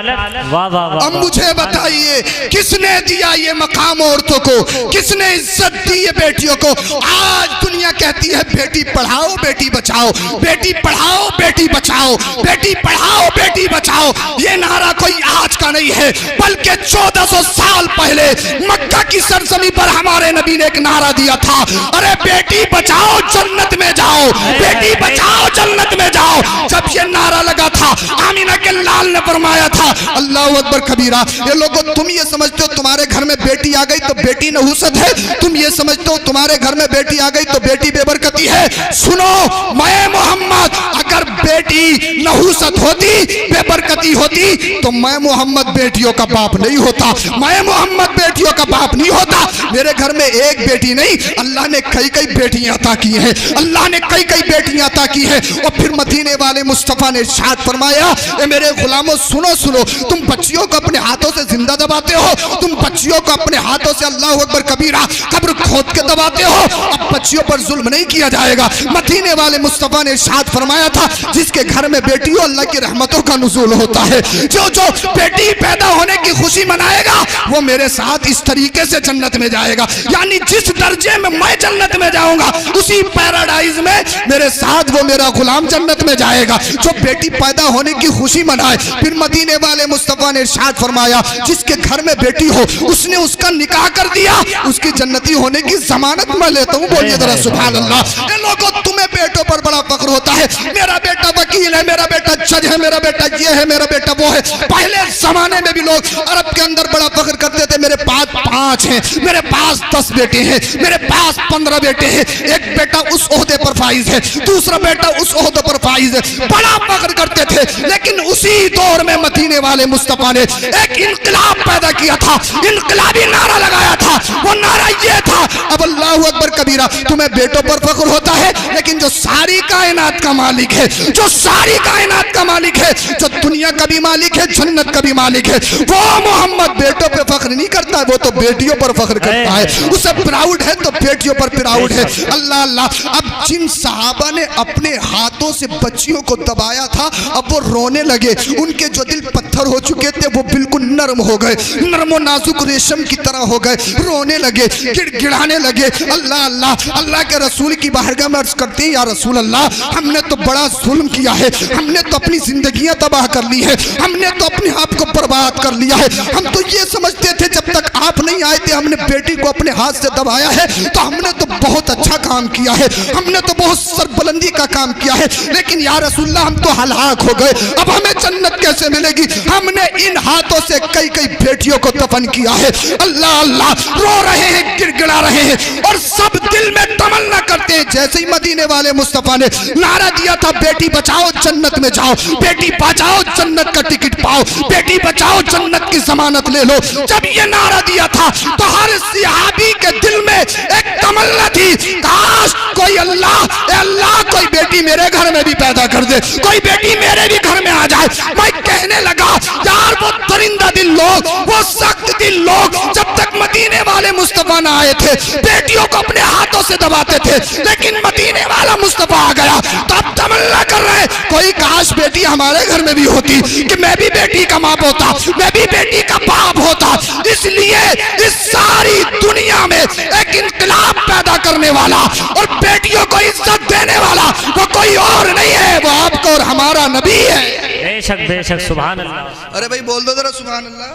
वाह वाह वाह। अब मुझे बताइए किसने दिया ये मकाम औरतों को, किसने इज्जत दी है बेटियों को। आज दुनिया कहती है बेटी पढ़ाओ बेटी बचाओ, बेटी पढ़ाओ बेटी बचाओ, बेटी पढ़ाओ बेटी बचाओ। ये नारा कोई आज का नहीं है, बल्कि 1400 साल पहले मक्का की सरजमी पर हमारे नबी ने एक नारा दिया था, अरे बेटी बचाओ जन्नत में जाओ, बेटी बचाओ जन्नत में जाओ। जब ये नारा लगा था आमिना के लाल ने फरमाया था, अल्लाह अकबर कबीरा, ये लोगों तुम ये समझते हो तुम्हारे घर में बेटी आ गई तो बेटी नहुसत है, तुम ये समझते हो तुम्हारे घर में बेटी आ गई तो बेटी बेबरकती है। सुनो मैं मोहम्मद, अगर बेटी बेटी नहुसत होती, बेबरकती होती, तो मैं मोहम्मद बेटियों का बाप नहीं होता, मैं मोहम्मद बेटियों का बाप नहीं होता। मेरे घर में एक बेटी नहीं, अल्लाह ने कई कई बेटियां अता की हैं, अल्लाह ने कई कई बेटियां अता की हैं। और फिर मदीने वाले मुस्तफ़ा ने इरशाद फरमाया, ए मेरे गुलामों सुनो सुनो, तुम बच्चियों को अपने हाथों से जिंदा दबाते हो, तुम बच्चियों को अपने हाथों से अल्लाह अकबर कबीरा कब्र खोद के दबाते हो। अब बच्चियों पर जुल्म नहीं किया जाएगा। मदीने वाले मुस्तफ़ा ने इरशाद फरमाया था, जिसके घर में बेटी हो अल्लाह की रहमतों का नुज़ूल होता है। जो जो बेटी पैदा होने की खुशी मनाएगा वो मेरे साथ इस तरीके से जन्नत में जाएगा। यानी जिस दर्जे में मैं जन्नत में जाऊंगा उसी पैराडाइज में मेरे साथ वो मेरा गुलाम जन्नत में जाएगा, जो बेटी पैदा होने की खुशी मनाए। फिर मदीने वाले मुस्तफ़ा ने इरशाद फरमाया, जिसके घर में बेटी हो उसने उसका निकाह कर दिया, उसकी जन्नती होने की जमानत मैं लेता हूँ। बोलिए जरा सुभान अल्लाह। ये लोगों तुम्हें बेटों पर बड़ा फख्र होता है, मेरा बेटा वकील है, मेरा बेटा जज है, मेरा बेटा ये है, मेरा बेटा वो है। पहले जमाने में भी लोग अरब के अंदर बड़ा फख्र करते थे, मेरे पास 5 हैं, मेरे पास 10 बेटे हैं, मेरे पास 15 बेटे हैं, एक बेटा उस ओहदे पर फाइज है, दूसरा बेटा उस ओहदे पर फाइज है, बड़ा फख्र करते थे। लेकिन उसी दौर में मदीने वाले मुस्तफ़ा ने एक इनकलाब पैदा किया था, इनकलाबी नारा लगाया था। वो नारा ये था, अब अल्लाह अकबर कबीरा, तुम्हें बेटों पर फख्र होता है, लेकिन जो सारी कायनात का मालिक है, जो सारी कायनात का मालिक है, जो दुनिया का भी मालिक है, जन्नत का भी मालिक है, वो मोहम्मद बेटों पे फख्र नहीं करता है, वो तो बेटियों पर फख्र करता है। उसे प्राउड है तो बेटियों पर प्राउड है। अल्लाह अल्लाह। अब जिन सहाबा ने अपने हाथों से बच्चियों को दबाया था, अब वो रोने लगे, उनके जो दिल पत्थर हो चुके थे वो बिल्कुल नरम हो गए, नरम और नाजुक रेशम की तरह हो गए, रोने लगे, गिड़गिड़ाने लगे। अल्लाह अल्लाह। अल्लाह के रसूल की बारगाह में अर्ज करते हैं, या रसूल अल्लाह, हमने तो बड़ा जुल्म किया है, हमने तो अपनी जिंदगियां तबाह कर ली है, हमने तो अपने आप को बर्बाद कर लिया है। हम तो ये समझते थे जब तक आप नहीं आए थे, हमने बेटी को अपने हाथ से दबाया है तो हमने तो बहुत अच्छा काम किया है, हमने तो बहुत सरबुलंदी का काम किया है। लेकिन या रसूलल्लाह हम तो हलाक हो गए, अब हमें जन्नत कैसे मिलेगी? हमने इन हाथों से कई कई बेटियों को दफन किया है। अल्लाह अल्लाह। रो रहे हैं, गिड़गिड़ा रहे हैं और सब दिल में तमन्ना करते हैं। जैसे ही मदीने वाले मुस्तफा ने नारा दिया था, बेटी बचाओ जन्नत में जाओ, बेटी बचाओ जन्नत का टिकट पाओ, बेटी बचाओ जन्नत की जमानत ले लो, जब ये नारा दिया था तो हर सहाबी के दिल में एक तमन्ना थी, काश कोई अल्लाह कोई बेटी मेरे घर में भी पैदा कर दे, कोई बेटी मेरे भी घर में आ जाए। मैं कहने लगा, यार वो दरिंदा दिल लोग, वो सख्त दिल लोग जब तक मदीने वाले मुस्तफा ना आए थे बेटियों को अपने हाथों से दबाते थे, लेकिन मदीने वाला मुस्तफा आ गया तो अब तमन्ना कर रहे हैं, कोई काश बेटी हमारे घर में भी होती, कि मैं भी बेटी का बाप होता, मैं भी बेटी का बाप होता। इसलिए इस सारी दुनिया में एक इनकलाब पैदा करने वाला और बेटियों को इज्जत देने वाला वो कोई और नहीं है, वो आपको और हमारा नबी है। बेशक बेशक, सुभान अल्लाह। अरे भाई बोल दो जरा सुभान अल्लाह।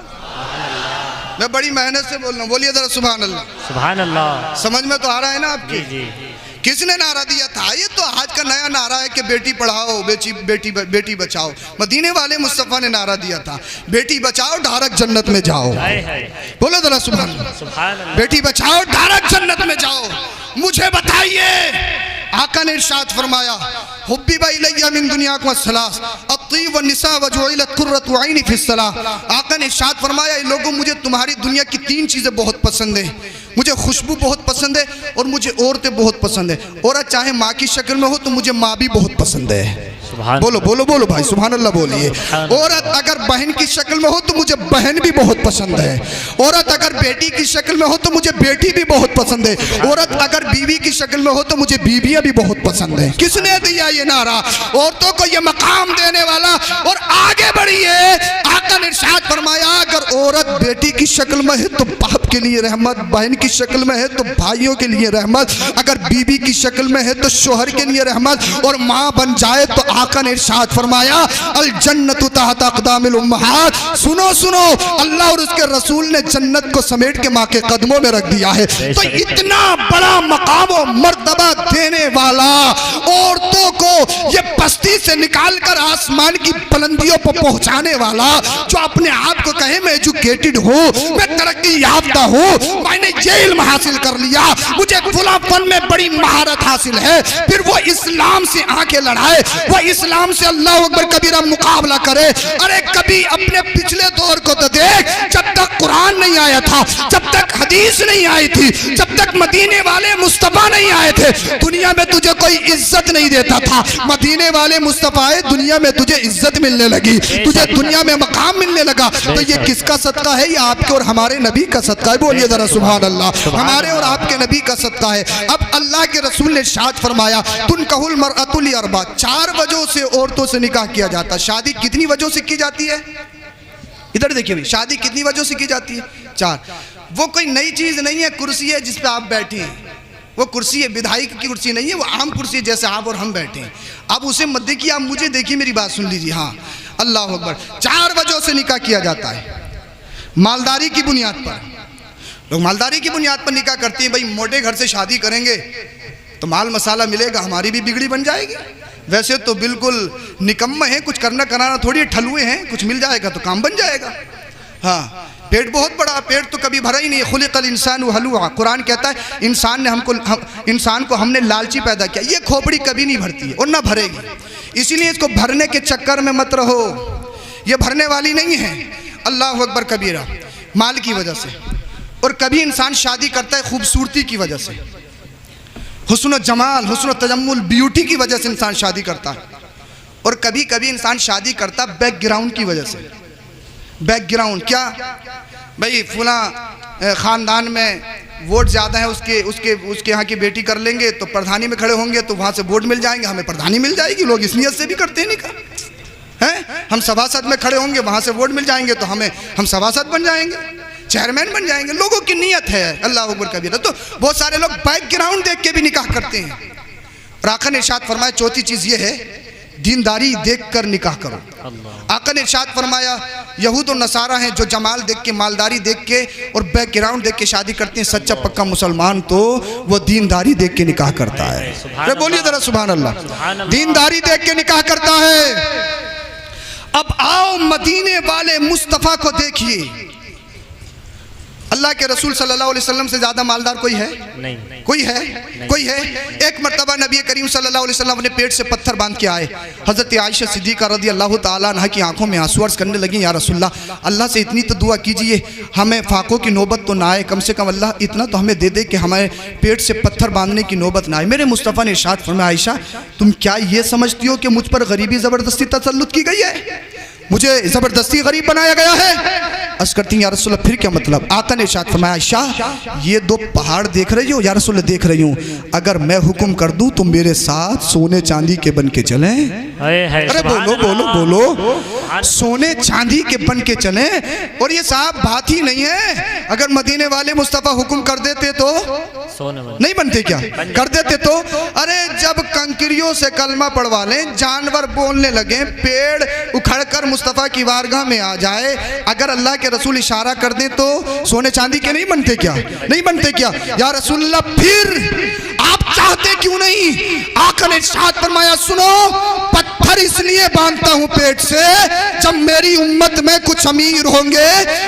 मैं बड़ी मेहनत से बोल रहा हूँ, बोलिए जरा सुभान अल्लाह। सुभान अल्लाह। समझ में तो आ रहा है ना आपकी? जी। किसने नारा दिया था? ये तो आज का नया नारा है कि बेटी पढ़ाओ, बेटी बचाओ। मदीने वाले मुस्तफा ने नारा दिया था, बेटी बचाओ डायरेक्ट जन्नत में जाओ। बोलो जरा सुभान अल्लाह। बेटी बचाओ डायरेक्ट जन्नत में जाओ। मुझे बताइए, आका ने इरशाद फरमाया, हुब्बिबा इलैया मिन दुनियाकुम अस्सलास अत्तीब वन्निसा वजुइलत कुर्रतु ऐनी फिस्सलाह। आका ने इरशाद फरमाया, ये लोगों मुझे तुम्हारी दुनिया की 3 चीज़ें बहुत पसंद है, मुझे खुशबू बहुत पसंद है और मुझे औरतें बहुत पसंद है। औरत चाहे माँ की शक्ल में हो तो मुझे माँ भी बहुत पसंद है। बोलो बोलो बोलो भाई सुभान अल्लाह बोलिए। औरत अगर बहन की शक्ल में हो तो मुझे बहन भी बहुत पसंद है। औरत अगर बेटी की शक्ल में हो तो मुझे बेटी भी बहुत पसंद है। औरत अगर बीवी की शक्ल में हो तो मुझे बीवियां भी बहुत पसंद है। किसने दिया ये नारा? औरतों को ये मकाम देने वाला। और आगे बढ़िए, आका ने इरशाद फरमाया, अगर औरत बेटी की शक्ल में है तो बाप के लिए रहमत, बहन की शक्ल में है तो भाइयों के लिए रहमत, अगर बीवी की शक्ल में है तो शोहर के लिए रहमत, और माँ बन जाए तो आका ने इरशाद फरमाया, अल जन्नतु तहत अक़दामिल उम्महात। सुनो सुनो, अल्लाह और उसके रसूल ने जन्नत को समेट के माँ के कदमों में रख दिया है। तो इतना बड़ा मकाम और मर्तबा देने वाला औरतों को ये पस्ती से निकालकर आसमान की बुलंदियों पर पहुंचाने वाला, जो अपने आप को कहे मैं एजुकेटेड हूँ, मैं तरक्की याफ्ता हूँ, मैंने ये इल्म हासिल कर लिया, मुझे फुला फन में बड़ी महारत हासिल है, फिर वो इस्लाम से आंखें लड़ाए, वो इस्लाम से अल्लाह अकबर कबीरा मुकाबला करे। अरे कभी अपने पिछले दौर को तो देख, जब तक कुरान नहीं आया था, जब तक हदीस नहीं आई थी, जब तक मदीने वाले मुस्तफा नहीं आए थे, दुनिया में तुझे कोई इज्जत नहीं देता था। मदीने वाले मुस्तफा आए, दुनिया में तुझे इज्जत मिलने लगी, तुझे दुनिया में मकाम मिलने लगा। तो ये किसका सदका है? ये आपके और हमारे नबी का सदका है। बोलिए जरा सुभान अल्लाह। हमारे और आपके नबी का सदका है। अब अल्लाह के रसूल ने इरशाद फरमाया, तुनकहुल मरअतुल अरबा, 4 वजहों से औरतों से निकाह किया जाता है। शादी कितनी वजहों से की जाती है? इधर देखिए भाई, शादी कितनी वजहों से की जाती है? 4। वो कोई नई चीज नहीं है, कुर्सी है जिस पे आप बैठे हैं, वो कुर्सी है, विधायक की कुर्सी नहीं है, वो आम कुर्सी है जैसे आप और हम बैठे हैं। आप उसे मत देखिए, आप मुझे देखिए, मेरी बात सुन लीजिए। हाँ, अल्लाह अकबर। 4 वजहों से निकाह किया जाता है। मालदारी की बुनियाद पर, लोग मालदारी की बुनियाद पर निकाह करते हैं। भाई मोटे घर से शादी करेंगे तो माल मसाला मिलेगा, हमारी भी बिगड़ी बन जाएगी। वैसे तो बिल्कुल निकम्मे हैं, कुछ करना कराना थोड़ी ठलुए हैं, कुछ मिल जाएगा तो काम बन जाएगा। हाँ, पेट बहुत बड़ा, पेट तो कभी भरा ही नहीं। खुलिक़ल इंसानु हलुआ, कुरान कहता है इंसान को हमने लालची पैदा किया। ये खोपड़ी कभी नहीं भरती है और ना भरेगी, इसीलिए इसको भरने के चक्कर में मत रहो, ये भरने वाली नहीं है। अल्लाह अकबर कबीरा। माल की वजह से, और कभी इंसान शादी करता है खूबसूरती की वजह से, हुस्न जमाल, हुस्न तजम्मुल, ब्यूटी की वजह से इंसान शादी करता है। और कभी कभी इंसान शादी करता बैकग्राउंड की वजह से। बैकग्राउंड क्या? भाई फुला ख़ानदान में वोट ज़्यादा है, उसके यहाँ की बेटी कर लेंगे तो प्रधानी में खड़े होंगे तो वहाँ से वोट मिल जाएंगे, हमें प्रधानी मिल जाएगी। लोग इस नियत से भी करते हैं निकाह हैं। हम सभासद में खड़े होंगे, वहाँ से वोट मिल जाएंगे तो हम सभासद बन जाएंगे, चेयरमैन बन जाएंगे। लोगों की नियत है। अल्लाह अकबर कबीरा। तो बहुत सारे लोग बैकग्राउंड देख के भी निकाह करते हैं। और आका ने इरशाद फरमाया, चौथी चीज़ ये है, दीनदारी देखकर निकाह करो। आका ने इरशाद फरमाया, यहूद और नसारा हैं जो जमाल देख के, मालदारी देख के और बैकग्राउंड देख के शादी करते हैं। सच्चा पक्का मुसलमान तो वो दीनदारी देख के निकाह करता है। अरे बोलिए जरा सुभान अल्लाह। दीनदारी देख के निकाह करता है। अब आओ मदीने वाले मुस्तफ़ा को देखिए। अल्लाह के रसूल सल्लल्लाहु अलैहि वसल्लम से ज़्यादा मालदार कोई है? नहीं। कोई है? नहीं। कोई है? एक मर्तबा नबी करीम सल्लल्लाहु अलैहि वसल्लम अपने पेट से पत्थर बांध के आए। हज़रत आयशा सिद्दीक़ा रज़ी अल्लाह ताला अन्हा की आंखों में आंसू अर्ज़ करने लगी, या रसूलल्लाह, अल्लाह से इतनी तो दुआ कीजिए हमें फाकों की नौबत तो ना आए, कम से कम अल्लाह इतना तो हमें दे दे कि हमारे पेट से पत्थर बांधने की नौबत ना आए। मेरे मुस्तफ़ा ने इरशाद फरमाया, आयशा तुम क्या ये समझती हो कि मुझ पर गरीबी ज़बरदस्ती तसल्लुत की गई है, मुझे ज़बरदस्ती गरीब बनाया गया है? अर्ज़ करती हैं, या रसूलल्लाह फिर क्या मतलब? आका ने इरशाद फरमाया, आयशा ये 2 पहाड़ देख रही हो? या रसूलल्लाह देख रही हूँ। अगर मैं हुक्म कर दूँ तो मेरे साथ सोने चांदी के बन के चलें? अरे बोलो बोलो बोलो, सोने चांदी के बन के चलें। और ये साहब बात ही नहीं है, अगर मदीने वाले मुस्तफ़ा हुक्म कर देते तो नहीं बनते क्या? कर देते तो। अरे जब कंकरियों से कलमा पढ़वा लें, जानवर बोलने लगे, पेड़ उखड़कर मुस्तफ़ा की वारगाह में आ जाए, अगर अल्लाह के रसूल इशारा कर दें तो सोने चांदी के नहीं बनते क्या? नहीं बनते क्या? या रसूलल्लाह फिर आप चाहते क्यों नहीं? आका ने इरशाद फरमाया, सुनो, पत्थर इसलिए बांधता हूं पेट से, जब मेरी उम्मत में कुछ अमीर होंगे,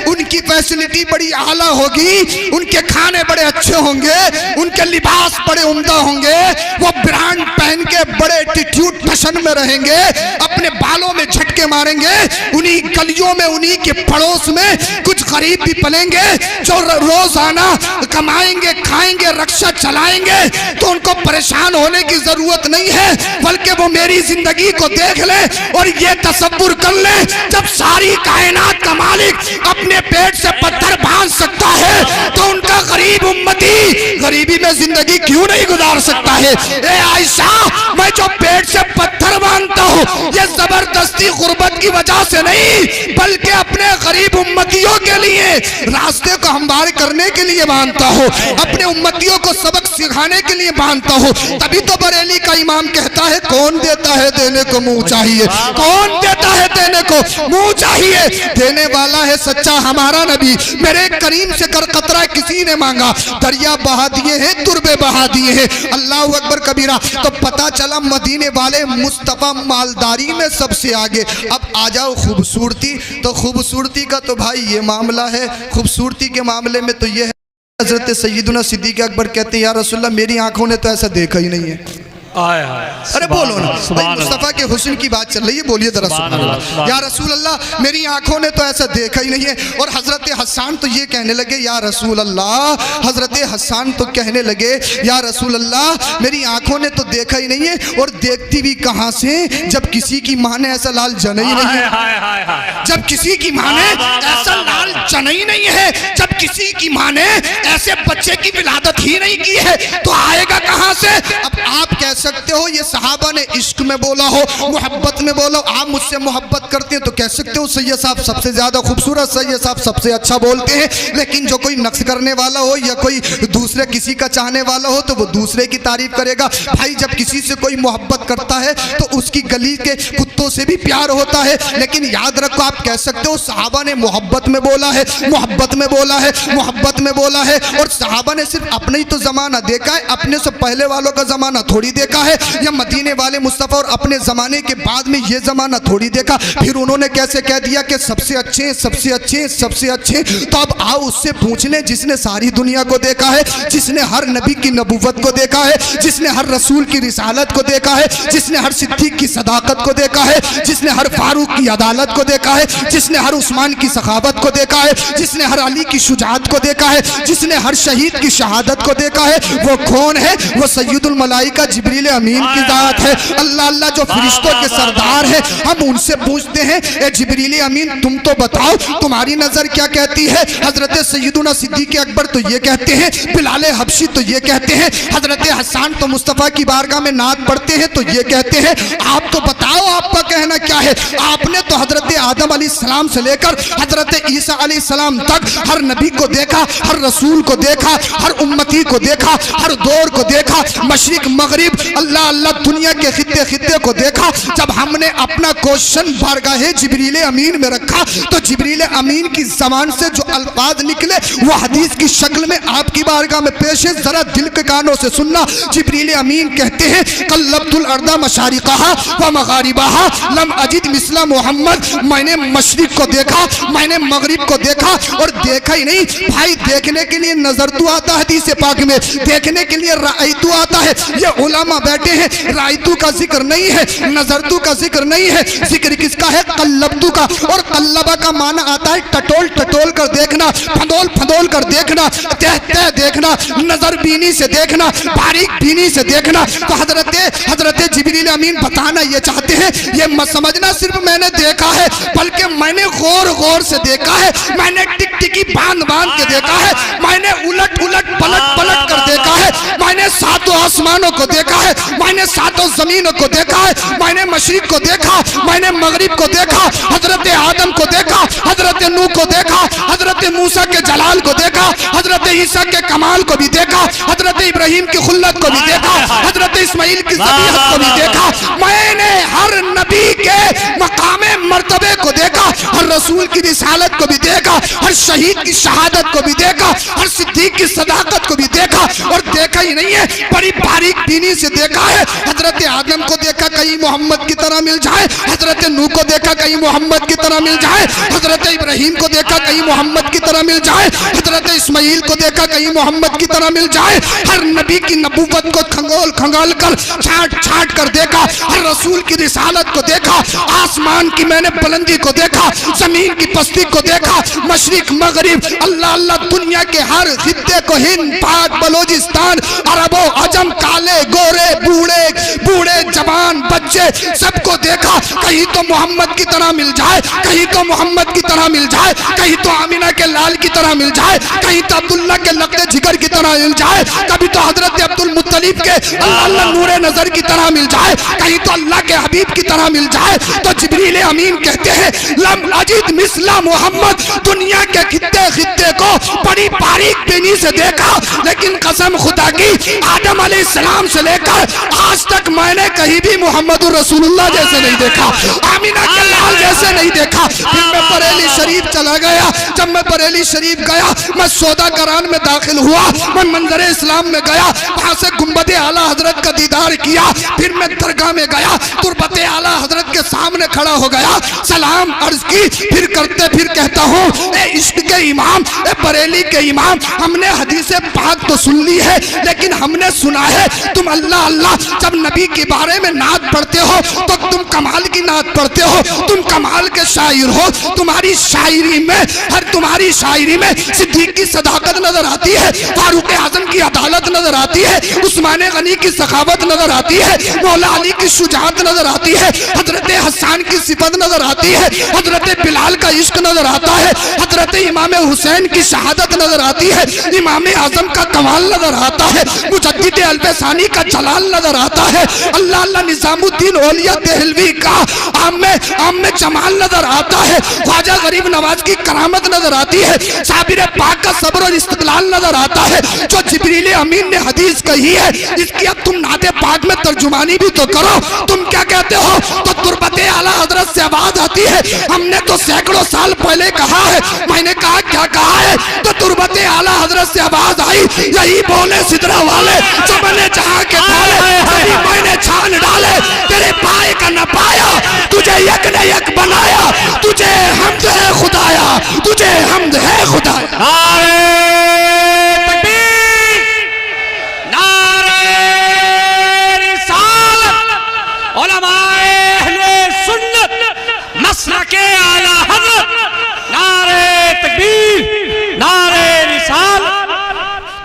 उनकी फैसिलिटी बड़ी आला होगी, उनके खाने बड़े अच्छे होंगे, उनके लिबास बड़े उम्दा होंगे, वो ब्रांड पहन के बड़े एटीट्यूड फैशन में रहेंगे, अपने बालों में झटके मारेंगे, उन्हीं गलियों में, उन्हीं के पड़ोस में कुछ गरीब भी पलेंगे जो रोजाना कमाएंगे, खाएंगे, रक्षा चलाएंगे। तो उनको परेशान होने की जरूरत नहीं है, बल्कि वो मेरी जिंदगी को देख ले और ये तसव्वुर कर ले, जब सारी कायनात का मालिक अपने पेट से पत्थर बांध सकता है तो उनका गरीब उम्मती गरीबी में जिंदगी क्यों नहीं गुजार सकता है? ए आयशा, मैं जो पेट से पत्थर बांधता हूँ ये जबरदस्ती गुर्बत की वजह से नहीं, बल्कि अपने गरीब उम्मतियों के लिए, रास्ते को हमवार करने के लिए बांधता हूँ, अपने उम्मतियों को सबक सिखाने के लिए बांधता हूँ। तभी तो बरेली का इमाम कहता है, कौन देता है देने को मुंह चाहिए, कौन देता है देने को मुंह चाहिए, देने वाला है सच्चा हमारा नबी। मेरे करीम से कर कतरा किसी ने मांगा, दरिया बहा दिए हैं, तुरबे बहा दिए हैं। अल्लाह अकबर कबीरा। तो पता चला मदीने वाले मुस्तफ़ा मालदारी में सबसे आगे। अब आ जाओ खूबसूरती, तो खूबसूरती का तो भाई ये मामला है। खूबसूरती के मामले में तो ये है, हज़रत सैयदुना सिद्दीक़ अकबर कहते हैं या रसूलल्लाह मेरी आंखों ने तो ऐसा देखा ही नहीं है। अरे बोलो ना भाई, मुस्तफ़ा के हुस्न की बात चल रही है, बोलिए जरा सुभान अल्लाह। या रसूल अल्लाह मेरी आंखों ने तो ऐसा देखा ही नहीं है। और हज़रत हसन तो ये कहने लगे या रसूल अल्लाह, हज़रत हसन तो कहने लगे या रसूल अल्लाह मेरी आंखों ने तो देखा ही नहीं है, और देखती भी कहाँ से जब किसी की माँ ने ऐसा लाल जना ही नहीं है। जब किसी की माँ ने ऐसा लाल जना ही नहीं है, जब किसी की माँ ने ऐसे बच्चे की विलादत ही नहीं की है, तो आएगा कहाँ से? अब आप कह सकते हो ये सहाबा ने इश्क में बोला हो, मोहब्बत में बोला, आप मुझसे मोहब्बत करते हैं तो कह सकते हो सैयद साहब सबसे ज्यादा खूबसूरत, सैयद साहब सबसे अच्छा बोलते हैं। लेकिन जो कोई नक्श करने वाला हो या कोई दूसरे किसी का चाहने वाला हो तो वो दूसरे की तारीफ करेगा। भाई जब किसी से कोई मोहब्बत करता है तो उसकी गली के कुत्तों से भी प्यार होता है। लेकिन याद रखो, आप कह सकते हो सहाबा ने मोहब्बत में बोला है, मोहब्बत में बोला है, मोहब्बत में बोला है। और सहाबा ने सिर्फ अपने ही तो जमाना देखा है, अपने से पहले वालों का जमाना थोड़ी देखा है, या मदीने वाले मुस्तफ़ा और अपने ज़माने के बाद में ये ज़माना थोड़ी देखा। फिर उन्होंने कैसे कह दिया कि सबसे अच्छे सबसे अच्छे सबसे अच्छे। तो अब आओ उससे पूछने जिसने सारी दुनिया को देखा है, जिसने हर नबी की नबूवत को देखा है, जिसने हर रसूल की रिसालत को देखा है, जिसने हर सिद्दीक की सदाकत को देखा है, जिसने हर फारूक की अदालत को देखा है, जिसने हर उस्मान की सखावत को देखा है, जिसने हर अली की शुजाअत को देखा है, जिसने हर शहीद की शहादत को देखा है, वो कौन है? वो सैयदुल मलाइका जिब्रील अमीन की जात है। अल्लाह अल्लाह जो फरिश्तों के सरदार है। हम उनसे पूछते हैं ए जिब्रील अमीन तुम तो बताओ तुम्हारी नजर क्या कहती है? हजरत सैयदुना सिद्दीक़ अकबर तो ये कहते हैं, बिलाल हबशी तो ये कहते हैं, हजरत हसन तो मुस्तफ़ा की बारगाह में नात पढ़ते हैं तो ये कहते हैं। आप तो बताओ आपका कहना क्या है? आपने तो हजरत आदम अलैहिस्सलाम से लेकर हजरत ईसा अलैहिस्सलाम तक हर नबी को देखा, हर रसूल को देखा, हर उम्मती को देखा, हर दौर को देखा, मशरिक मगरिब अल्लाह अल्लाह दुनिया के खित्ते खित्ते को देखा। जब हमने अपना क्वेश्चन बारगाहे जिब्रील अमीन में रखा तो जिब्रील अमीन की ज़बान से जो अल्फाज निकले वो हदीस की शक्ल में आपकी बारगाह में पेश है। जरा दिल के कानों से सुनना। जिब्रील अमीन कहते हैं कल्लबतुल अर्दा मशारिक़हा व मगारिबहा लम अजिद मिसला मोहम्मद। मैंने मशरिक को देखा, मैंने मगरिब को देखा, और देखा ही नहीं भाई, देखने के लिए नजर तो आता है हदीस पाक में, देखने के लिए रायतु आता है। ये उलमा बैठे हैं, रायतु का जिक्र नहीं है, नजरतु का जिक्र नहीं है, जिक्र किसका है? कल्लबतु का। और कल्लबा का माना आता है टटोल टटोल कर देखना, फंदोल फंदोल कर देखना, तह तह देखना, नजर बीनी से देखना, बारीक बीनी से देखना। तो हजरत जिब्रील अमीन बताना ये चाहते हैं, ये मत समझना सिर्फ मैंने देखा है, बल्कि मैंने गौर गौर से देखा है, मैंने टिकटिकी बांध बांध के देखा है, मैंने उलट उलट पलट पलट कर देखा है, मैंने सातों आसमानों को देखा है, मैंने सातों जमीनों को देखा है, मैंने मशरिक को देखा, मैंने मगरिब को देखा, हजरत आदम को देखा, हजरत नूह को देखा, हजरत मूसा के जलाल को देखा, हजरत ईसा के कमाल को भी देखा, हजरत इब्राहिम की खुल्लत को भी देखा, हजरत इस्माइल की ज़बीहत को भी देखा। मैंने हर नबी के मकामे मर्तबे को देखा, हर रसूल की रिसालत को भी देखा, हर शहीद की शहादत को भी देखा, हर सिद्दीक की सदाकत को भी देखा। और देखा ही नहीं है, बड़ी बारीक बीनी से देखा है। हजरत आदम को देखा कहीं मोहम्मद की तरह मिल जाए, हजरत नूह को देखा कहीं मोहम्मद की तरह मिल जाए, हजरत इब्राहिम को देखा कहीं मोहम्मद की तरह मिल जाए, हजरत इस्माइल को देखा कहीं मोहम्मद की तरह मिल जाए। हर नबी की नबूवत को खंगोल खंगाल कर छाट छाट कर देखा, हर रसूल की रिसालत को देखा, आसमान की मैंने बुलंदी को देखा, जमीन की पस्ती को देखा, मशरिक मगरिब अल्लाह अल्लाह दुनिया के हर खित्ते को, हिंद पाक बलोचिस्तान अरबो अजम, काले गोरे बूढ़े बूढ़े जवान बच्चे सबको देखा। कहीं तो मोहम्मद की तरह मिल जाए, कहीं तो मोहम्मद की तरह मिल जाए, कहीं तो आमिना के लाल की तरह मिल जाए, कहीं तो अब्दुल्ला के लकड़े जिगर की तरह मिल जाए, कभी तो हजरत अब्दुल मुत्तलिब के अल्लाह नूरे नजर की तरह मिल जाए, कहीं तो अल्लाह के हबीब की तरह मिल जाए। तो जिब्रील अमीन कहते हैं लम अजिद मिसला मोहम्मद। दुनिया के खित्ते खित्ते को बड़ी बारीक बीनी से देखा, लेकिन कसम खुदा की आदम अलैहिस्सलाम से लेकर आज तक मैंने कहीं भी मोहम्मद रसूलुल्लाह जैसे नहीं देखा। आमीना के लाल जैसे नहीं देखा। फिर मैं बरेली शरीफ चला गया। जब मैं बरेली शरीफ गया, मैं सौदागरान में दाखिल हुआ, मैं मंजर इस्लाम में गया, वहां से गुंबद आला हजरत का दीदार किया। फिर मैं दरगाह में गया, तुरबत आला हजरत के सामने खड़ा हो गया, सलाम अर्ज की। फिर करते फिर कहता हूँ, ए इश्क के इमाम, ए बरेली के इमाम, हमने हदीस पाक तो सुन ली है, लेकिन हमने सुना है तुम अल्लाह अल्लाह जब नबी के बारे में नात पढ़ते हो तो तुम कमाल की नात पढ़ते हो, तुम कमाल के शायर हो। तुम्हारी शायरी में सिद्दीक की सदाकत नजर आती है, फारूक आजम की अदालत नजर आती है, उस्मान गनी की सखावत नजर आती है, मौला अली की शुजाअत नजर आती है, हजरत हसन की सिफत नजर आती है, हजरत बिलाल का इश्क नजर आता है, हजरत इमाम हुसैन की शहादत नजर आती है, इमाम आजम का कमाल नजर आता है, मुजद्दिद अल्बसानी का जलाल नजर आता है, अल्लाह अल्लाह निजामुद्दीन औलिया देहलवी का आम में जमाल नजर आता है, ख्वाजा गरीब नवाज की करामत नजर आती है, साबिर पाक का सब्र और इस्तिकलाल नजर आता है। जो जिब्रील अमीन ने हदीस कही है, इसकी अब तुम नाते पाक में तर्जुमानी भी तो करो। तुम क्या कहते हो? तो तुरबत आला हजरत से आवाज आती है, हमने तो सैकड़ों साल पहले कहा है। मैंने कहा क्या कहा है? तो तुरबत आला हजरत से आवाज आई, यही बोले सिदरा वाले, जो मैंने जहां के थाले मैंने छान डाले, तेरे पाए का न पाया, तुझे यक ने यक बनाया, तुझे हमद है खुदाया, तुझे हमद है खुदाया। नारे तकबीर, नारे रिसालत, उलमाए अहले सुन्नत, मसलके आला हज़रत, नारे तकबीर, नारे रिसालत।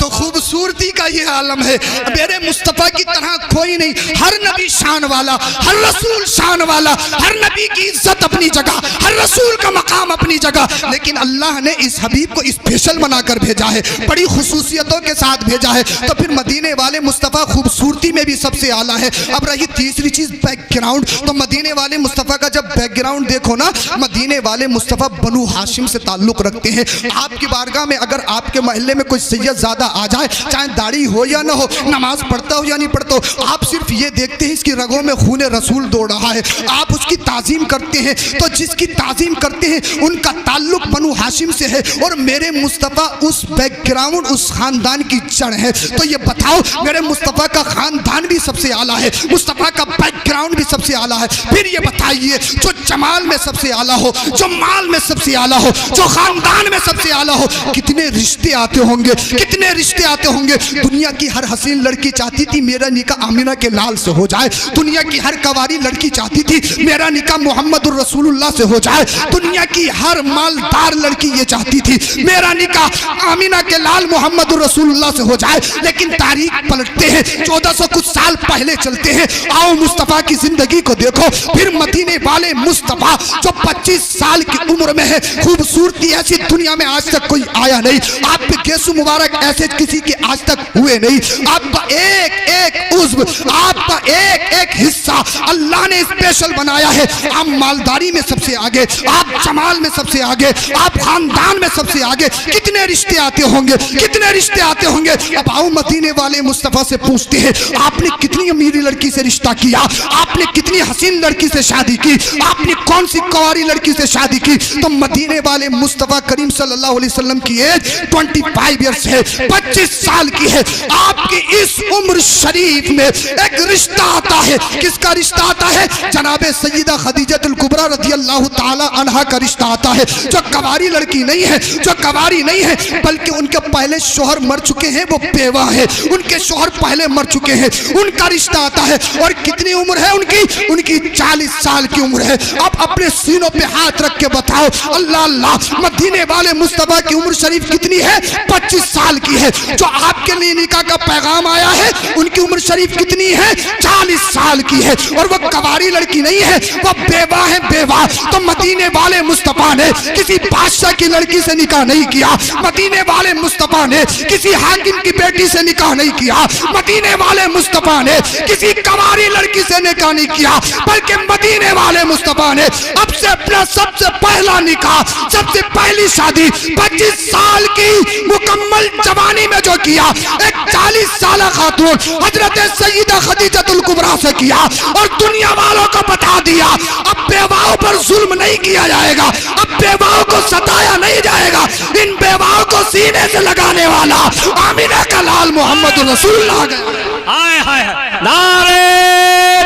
तो खूबसूरती का ये आलम है, मेरे मुस्तफ़ा की तरह कोई नहीं। हर नबी शान वाला, हर रसूल शान वाला, हर नबी की इज्जत अपनी जगह, हर रसूल का मकाम अपनी जगह, लेकिन अल्लाह ने इस हबीब को स्पेशल बनाकर भेजा है, बड़ी खुसूसियतों के साथ भेजा है। तो फिर मदीने वाले मुस्तफ़ा खूबसूरती में भी सबसे आला है। अब रही तीसरी चीज बैकग्राउंड, तो मदीने वाले मुस्तफ़ा का जब बैकग्राउंड देखो ना, मदीने वाले मुस्तफ़ा बनु हाशिम से ताल्लुक रखते हैं। आपकी बारगाह में अगर आपके मोहल्ले में कोई सैयद ज़्यादा आ जाए, चाहे दाढ़ी हो या ना हो, नमाज पढ़ता हो या नहीं पढ़ता हो, आप सिर्फ ये देखते हैं इसकी रगों में खून रसूल दौड़ रहा है, आप उसकी ताजीम करते हैं। तो जिसकी ताजीम करते हैं उनका ताल्लुक बनु हाशिम से है, और मेरे मुस्तफ़ा उस बैकग्राउंड, उस खानदान की जड़ है। तो ये बताओ, मेरे मुस्तफ़ा का खानदान भी सबसे आला है, मुस्तफ़ा का बैकग्राउंड भी सबसे आला है। फिर ये बताइए, जो जमाल में सबसे आला हो, जो माल में सबसे आला हो, जो खानदान में सबसे आला हो, कितने रिश्ते आते होंगे, कितने रिश्ते आते होंगे। दुनिया की हर हसीन लड़की चाहती थी मेरा निकाह आमिना के लाल से हो जाए, दुनिया की हर कवारी लड़की चाहती थी मेरा निकाह मोहम्मद रसूलुल्लाह से हो जाए, दुनिया की हर मालदार लड़की ये चाहती थी मेरा निकाह आमिना के लाल मोहम्मद रसूलुल्लाह से हो जाए। लेकिन तारीख पलटते हैं, 1400 कुछ साल पहले चलते हैं। आओ मुस्तफ़ा की जिंदगी को देखो। फिर मदीने वाले मुस्तफ़ा जो 25 साल की उम्र में है, खूबसूरती ऐसी दुनिया में आज तक कोई आया नहीं। आप पे गेसु मुबारक ऐसे किसी के आज तक हुए नहीं। आपका एक एक उज़्व, आपका एक एक हिस्सा अल्लाह ने स्पेशल बनाया है। आप मालदारी में सबसे आगे, आप जमाल में सबसे आगे, आप खानदान में सबसे आगे। कितने रिश्ते आते होंगे, कितने रिश्ते आते होंगे। अब आओ मदीने वाले मुस्तफ़ा से पूछते हैं, आपने कितनी अमीरी लड़की से रिश्ता किया, आपने कितनी हसीन लड़की से शादी की, आपने कौन सी कुंवारी लड़की से शादी की। तो मदीने वाले मुस्तफ़ा करीम सल्लल्लाहु अलैहि वसल्लम की एज 25 ईयर्स है, 25 साल की है। आपकी इस उम्र शरीफ में एक रिश्ता आता है। किसका रिश्ता आता है? जनाबे सय्यदा खदीजतुल कुबरा रज़ियल्लाहु ताला अन्हा का रिश्ता आता है, जो कवारी लड़की नहीं है, जो कवारी नहीं है, बल्कि उनके पहले शोहर मर चुके हैं, वो बेवा है, उनके शोहर पहले मर चुके हैं, उनका रिश्ता आता है। और कितनी उम्र है उनकी? उनकी 40 साल की उम्र है। अब अपने सीनों पे हाथ रख के बताओ, अल्लाह अल्लाह, मदीने वाले मुस्तफ़ा की उम्र शरीफ कितनी है? 25 साल की है। जो आपके लिए निकाह का पैगाम आया है, उनकी उम्र शरीफ कितनी है? 40 साल की है। और वो कवारी लड़की नहीं है, वो बेवा है, बेवा। तो मदीने वाले मुस्तफ़ा ने किसी बादशाह की लड़की से निकाह नहीं किया, मदीने वाले मुस्तफ़ा ने किसी हाकिम की बेटी से निकाह नहीं किया, मदीने वाले मुस्तफ़ा ने किसी कवारी लड़की से निकाह नहीं किया, बल्कि मदीने वाले मुस्तफ़ा ने अब से अपना सबसे पहला निकाह, सबसे पहली शादी 25 साल की मुकम्मल जवानी में जो किया, एक 40 साल खातून हजरत सय्यदा खदीजतुल कुबरा से किया। और दुनिया वालों को बता दिया, अब बेवाओं पर जुल्म नहीं किया जाएगा, अब बेवाओं को सताया नहीं जाएगा। इन बेवाओं को सीने से लगाने वाला आमीना का लाल मोहम्मद रसूलुल्लाह आ गया। हाय हाय हाय। नारे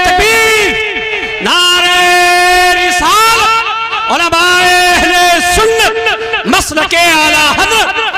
तकबीर, नारे रिसालत, उलमाए अहले सुन्नत, मसलके आला हज़रत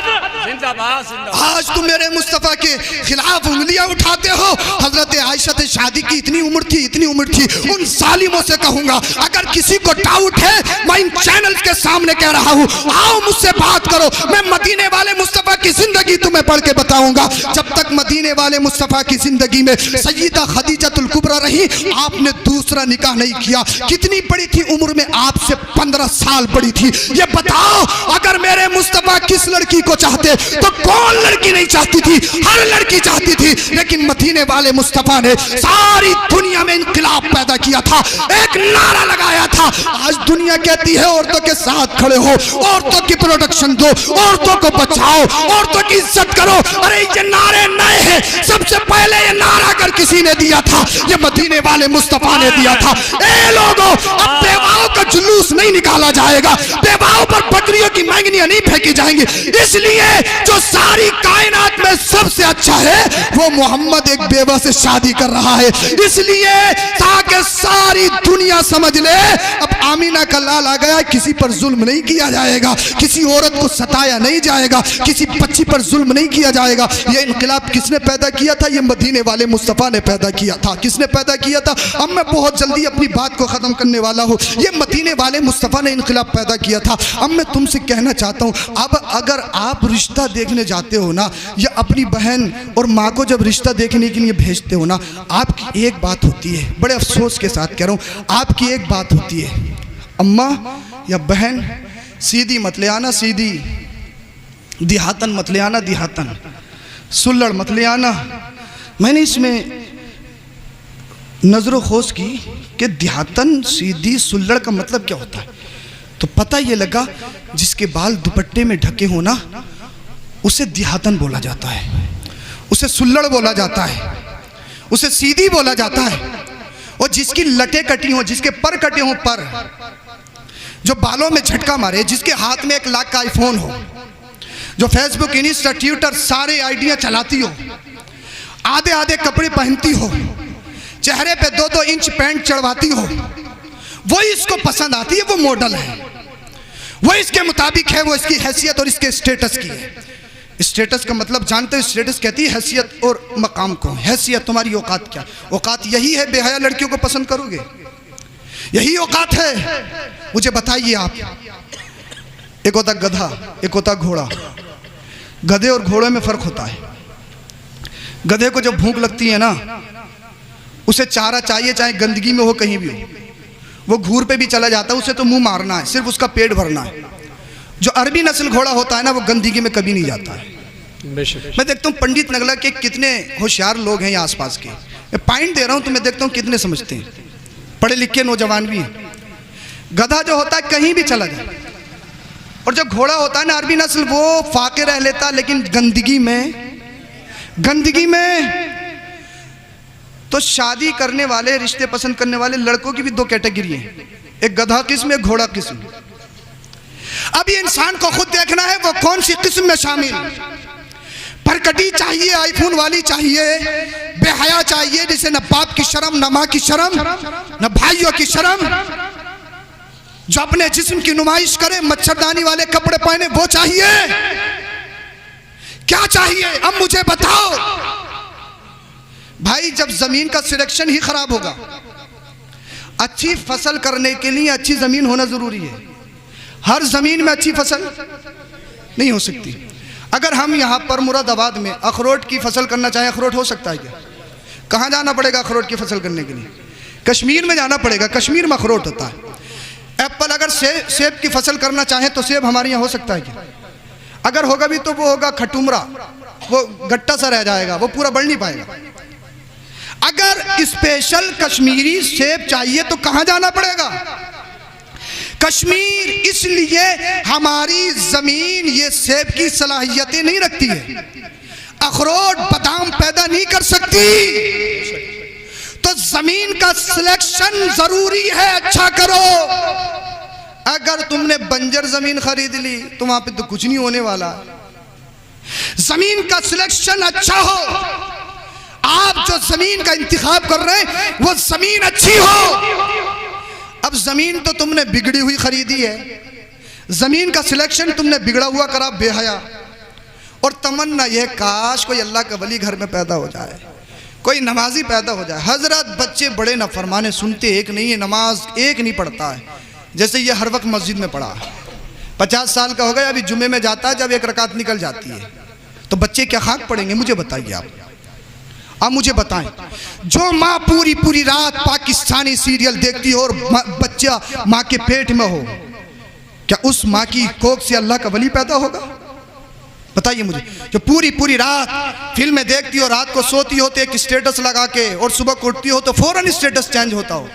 जिंदाबाद जिंदाबाद। आज तुम मेरे मुस्तफ़ा के खिलाफ उंगलियां उठाते हो। हजरत आयशा से शादी की इतनी उम्र थी, इतनी उम्र थी। उन जालिमों से कहूंगा, अगर किसी को डाउट है, मैं इन चैनल के सामने कह रहा हूं, आओ मुझसे बात करो। मैं मदीने वाले मुस्तफ़ा की जिंदगी तुम्हें पढ़ के बताऊंगा। जब तक मदीने वाले मुस्तफ़ा की जिंदगी में सय्यदा खदीजतुल कुबरा रही, आपने दूसरा निकाह नहीं किया। कितनी बड़ी थी उम्र में? आपसे 15 साल बड़ी थी। ये बताओ, अगर मेरे मुस्तफ़ा किस लड़की को चाहते तो कौन लड़की नहीं चाहती थी? हर लड़की चाहती थी। लेकिन मदीने वाले मुस्तफ़ा ने सारी दुनिया में इंकलाब पैदा किया था, एक नारा लगाया था। आज दुनिया कहती है औरतों के साथ खड़े हो, औरतों की प्रोटेक्शन दो, औरतों को बचाओ, औरतों की इज्जत करो। अरे ये नारे नए हैं, सबसे पहले ये नारा अगर किसी ने दिया था, ये मदीने वाले मुस्तफ़ा ने दिया था। ए लोगों, अब बेवाओं का जुलूस नहीं निकाला जाएगा, बेवाओं पर बकरियों की मैंगनियां नहीं फेंकी जाएंगी। इसलिए जो सारी कायनात में सबसे अच्छा है, वो मोहम्मद एक बेवा से शादी कर रहा है। इसलिए ताकि सारी दुनिया समझ ले, अब आमीना का लाल आ गया, किसी पर जुल्म नहीं किया जाएगा, किसी औरत को सताया नहीं जाएगा, किसी बच्ची पर जुल्म नहीं किया जाएगा। ये इनकलाब किसने पैदा किया था? ये मदीने वाले मुस्तफ़ा ने पैदा किया था। किसने पैदा किया था? अब मैं बहुत जल्दी अपनी बात को खत्म करने वाला हूँ। ये मदीने वाले मुस्तफ़ा ने इनकलाब पैदा किया था। अब मैं तुमसे कहना चाहता हूँ, अब अगर आप रिश्ता देखने जाते हो ना, या अपनी बहन और माँ को जब रिश्ता देखने के लिए भेजते हो ना, आपकी एक बात होती है, बड़े अफसोस के साथ कह रहा हूँ, आपकी एक बात होती है, अम्मा या बहन सीधी मत ले आना, सीधी देहातन मत ले आना, देहातन सुल्लड़ मत ले आना। मैंने इसमें नजरो खोज की कि देहातन सीधी सुल्लड़ का मतलब क्या होता है, तो पता ये लगा जिसके बाल दुपट्टे में ढके हो ना, उसे देहातन बोला जाता है, उसे सुल्लड़ बोला जाता है, उसे सीधी बोला जाता है। और जिसकी लटें कटी हो, जिसके पर कटे हो, पर जो बालों में झटका मारे, जिसके हाथ में 1 लाख का आईफोन हो, जो फेसबुक, इंस्टा, ट्विटर सारे आइडिया चलाती हो, आधे आधे कपड़े पहनती हो, चेहरे पे 2-2 इंच पैंट चढ़वाती हो, वो इसको पसंद आती है, वो मॉडल है, वो इसके मुताबिक है, वो इसकी हैसियत और इसके स्टेटस की है। स्टेटस का मतलब जानते हो? स्टेटस कहती है हैसियत और मकाम को। हैसियत तुम्हारी औकात क्या? औकात यही है बेहया लड़कियों को पसंद करोगे? यही औकात है? मुझे बताइए आप। एक होता गधा, एक होता घोड़ा। गधे और घोड़े में फर्क होता है। गधे को जब भूख लगती है ना, उसे चारा चाहिए, चाहे गंदगी में हो, कहीं भी हो, वो घूर पे भी चला जाता है, उसे तो मुंह मारना है, सिर्फ उसका पेट भरना है। जो अरबी नस्ल घोड़ा होता है ना, वो गंदगी में कभी नहीं जाता है। मैं देखता हूँ पंडित नगला के कितने होशियार लोग हैं यहाँ आसपास के, मैं पॉइंट दे रहा हूँ, तो मैं देखता हूँ कितने समझते हैं, पढ़े लिखे नौजवान भी हैं। गधा जो होता है कहीं भी चला जाए, और जो घोड़ा होता है ना अरबी नस्ल, वो फाके रह लेता, लेकिन गंदगी में। तो शादी करने वाले, रिश्ते पसंद करने वाले लड़कों की भी 2 कैटेगरी है, एक गधा किस्म, एक घोड़ा किस्म। अब ये इंसान को खुद देखना है वो कौन सी किस्म में शामिल। परकटी चाहिए, आईफोन वाली चाहिए, बेहया चाहिए, जिसे न बाप की शर्म, न माँ की शर्म, न भाइयों की शर्म, जो अपने जिस्म की नुमाइश करे, मच्छरदानी वाले कपड़े पहने, वो चाहिए? क्या चाहिए? अब मुझे बताओ भाई। जब जमीन का सिलेक्शन ही खराब होगा, अच्छी फसल करने के लिए अच्छी जमीन होना जरूरी है। हर जमीन में अच्छी फसल नहीं हो सकती। अगर हम यहाँ पर मुरादाबाद में अखरोट की फसल करना चाहें, अखरोट हो सकता है क्या? कहाँ जाना पड़ेगा अखरोट की फसल करने के लिए? कश्मीर में जाना पड़ेगा, कश्मीर में अखरोट होता है। एप्पल, अगर सेब की फसल करना चाहें तो सेब हमारे यहाँ हो सकता है क्या? अगर होगा भी तो वो होगा खटुमरा, वो गट्टा सा रह जाएगा, वो पूरा बढ़ नहीं पाएगा। अगर स्पेशल कश्मीरी सेब चाहिए तो कहाँ जाना पड़ेगा? कश्मीर। इसलिए हमारी जमीन ये सेब की सलाहियतें नहीं रखती है, अखरोट बादाम पैदा नहीं कर सकती। तो जमीन का सिलेक्शन जरूरी है, अच्छा करो। अगर तुमने बंजर जमीन खरीद ली तो वहां पे तो कुछ नहीं होने वाला। जमीन का सिलेक्शन अच्छा हो, आप जो जमीन का इंतखाब कर रहे हैं वो जमीन अच्छी हो। अब जमीन तो तुमने बिगड़ी हुई खरीदी है, जमीन का सिलेक्शन तुमने बिगड़ा हुआ करा, बेहया। और तमन्ना यह काश कोई अल्लाह का वली घर में पैदा हो जाए, कोई नमाजी पैदा हो जाए। हजरत बच्चे बड़े न फरमाने सुनते एक नहीं है, नमाज एक नहीं पढ़ता है। जैसे ये हर वक्त मस्जिद में पढ़ा, 50 साल का हो गया, अभी जुम्मे में जाता है, जब एक रकात निकल जाती है तो बच्चे क्या खाक पढ़ेंगे? मुझे बताइए आप मुझे बताएं। जो माँ पूरी पूरी रात पाकिस्तानी सीरियल देखती हो और बच्चा माँ के पेट में हो, क्या उस माँ की कोख से अल्लाह का वली पैदा होगा? बताइए मुझे। जो पूरी पूरी रात फिल्में देखती हो, रात को सोती हो तो एक स्टेटस लगा के, और सुबह को उठती हो तो फौरन स्टेटस चेंज होता हो,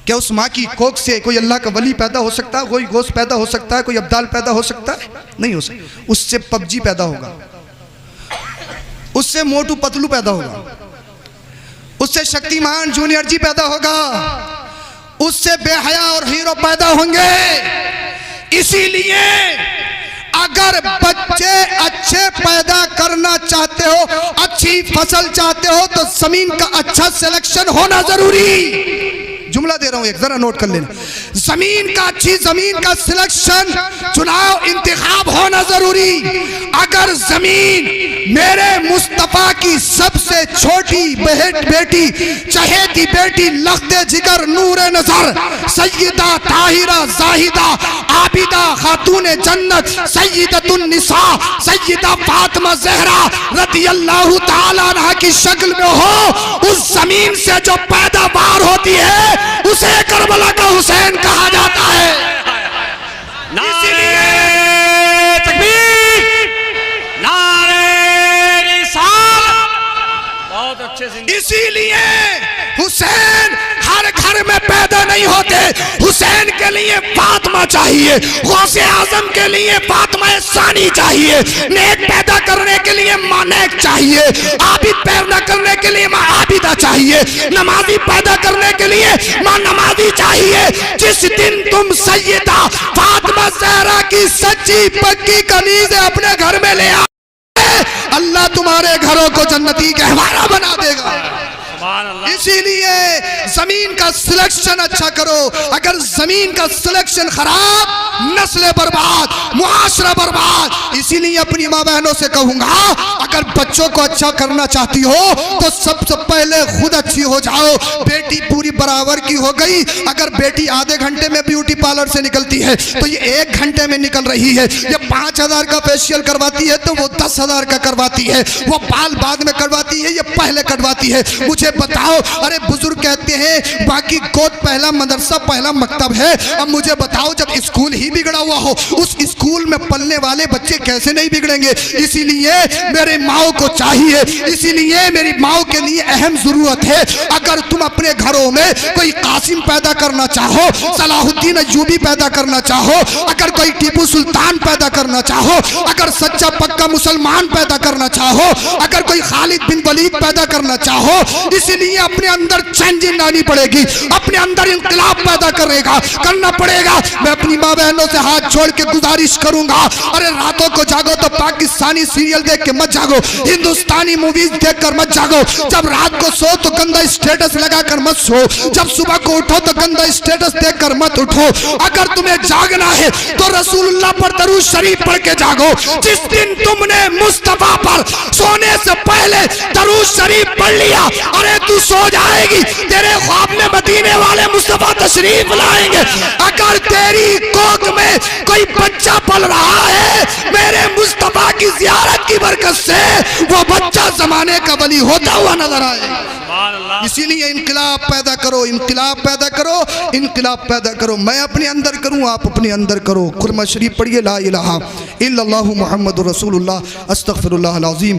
क्या उस माँ की कोख से कोई अल्लाह का वली पैदा हो सकता है? कोई गोश्त पैदा हो सकता है? कोई अब्दाल पैदा हो सकता है? नहीं हो सकता। उससे पबजी पैदा होगा, उससे मोटू पतलू पैदा होगा, उससे शक्तिमान जूनियर जी पैदा होगा, उससे बेहया और हीरो पैदा होंगे। इसीलिए अगर बच्चे अच्छे पैदा करना चाहते हो, अच्छी फसल चाहते हो, तो जमीन का अच्छा सिलेक्शन होना जरूरी। जुमला दे रहा हूं एक, जरा नोट कर लेना। जमीन का अच्छी जमीन का सिलेक्शन, चुनाव, इंतखाब होना जरूरी। अगर जमीन मेरे मुस्तफा की सबसे छोटी बेटी, चहेती बेटी, लख्ते जिगर, नूरे नजर, सैयदा ताहिरा जाहिदा आबिदा खातून जन्नत, सैयदतुन निसा, सैयदा फातिमा ज़हरा रज़ियल्लाहु ताला अन्हा की शक्ल में हो, उस जमीन से जो पैदावार होती है उसे करबला का हुसैन कहा जाता है। नारे तकबीर, नारे रिसालत। बहुत अच्छे से। इसीलिए हुसैन हर घर में पैदा नहीं होते। हुसैन के लिए फातिमा चाहिए, गौसे आजम के लिए फातिमा सानी चाहिए, नेक पैदा करने के लिए माँ नेक चाहिए, आबिद पैदा करने के लिए माँ आबिदा चाहिए, नमाजी पैदा करने के लिए माँ नमाजी चाहिए। जिस दिन तुम सैयदा फातिमा ज़हरा की सच्ची पक्की कनीज़ अपने घर में ले आओ, अल्लाह तुम्हारे घरों को जन्नती गहवारा बना देगा। इसीलिए जमीन का सिलेक्शन अच्छा करो। अगर जमीन का सिलेक्शन खराब, नस्ल बर्बाद, मुआशरा बर्बाद। इसीलिए अपनी माँ बहनों से कहूंगा, अगर बच्चों को अच्छा करना चाहती हो तो सबसे पहले खुद अच्छी हो जाओ। बेटी पूरी बराबर की हो गई। अगर बेटी आधे घंटे में ब्यूटी पार्लर से निकलती है तो ये 1 घंटे में निकल रही है। ये 5000 का फेशियल करवाती है तो वो 10,000 का करवाती है। वो बाल बाद में करवाती है, ये पहले कटवाती है। मुझे बताओ, अरे बुजुर्ग कहते हैं बाकी गोद पहला मदरसा पहला मकतब है। अब मुझे बताओ, जब स्कूल ही बिगड़ा हुआ हो, उस स्कूल में पढ़ने वाले बच्चे कैसे नहीं बिगड़ेंगे? इसीलिए मेरे माओ को चाहिए, इसीलिए मेरी माओ के लिए अहम जरूरत है। अगर तुम अपने घरों में कोई कासिम पैदा करना चाहो, सलाहुद्दीन अय्यूबी पैदा करना चाहो, अगर कोई टीपू सुल्तान पैदा करना चाहो, अगर सच्चा पक्का मुसलमान पैदा करना चाहो, अगर कोई खालिद बिन वलीद पैदा करना चाहो, इसीलिए अपने अंदर चेंजिंग लानी पड़ेगी, अपने अंदर इंकलाब पैदा करना पड़ेगा। मैं अपनी माँ बहनों से हाथ जोड़ के गुजारिश करूंगा, अरे रातों को जागो तो पाकिस्तानी सीरियल देख के मत जागो, हिंदुस्तानी मूवीज देखकर मत जागो। जब रात को सो तो गंदा स्टेटस लगाकर मत सो, जब सुबह को उठो तो गंदा स्टेटस देखकर मत उठो। अगर तुम्हें जागना है तो रसूलुल्लाह पर दरूद शरीफ पढ़ के जागो। जिस दिन तुमने मुस्तफा पर सोने से पहले दरूद शरीफ पढ़ लिया, अरे तू सो जाएगी, तेरे ख्वाब में मदीने वाले मुस्तफा तशरीफ लाएंगे। अगर तेरी कोख में कोई बच्चा पल रहा है, मेरे मुस्तफा की ज़ियारत की बरकत से वो बच्चा जमाने का वली होता हुआ नजर आएगा। इसीलिए इनकलाब पैदा करो, इनकलाब पैदा करो, इनकलाब पैदा करो। मैं अपने अंदर करूं, आप अपने अंदर करो। कुरमा शरीफ पढ़िए, ला इलाहा इल्लल्लाहु मुहम्मदुर रसूलुल्लाह, अस्तगफिरुल्लाह अल अज़ीम।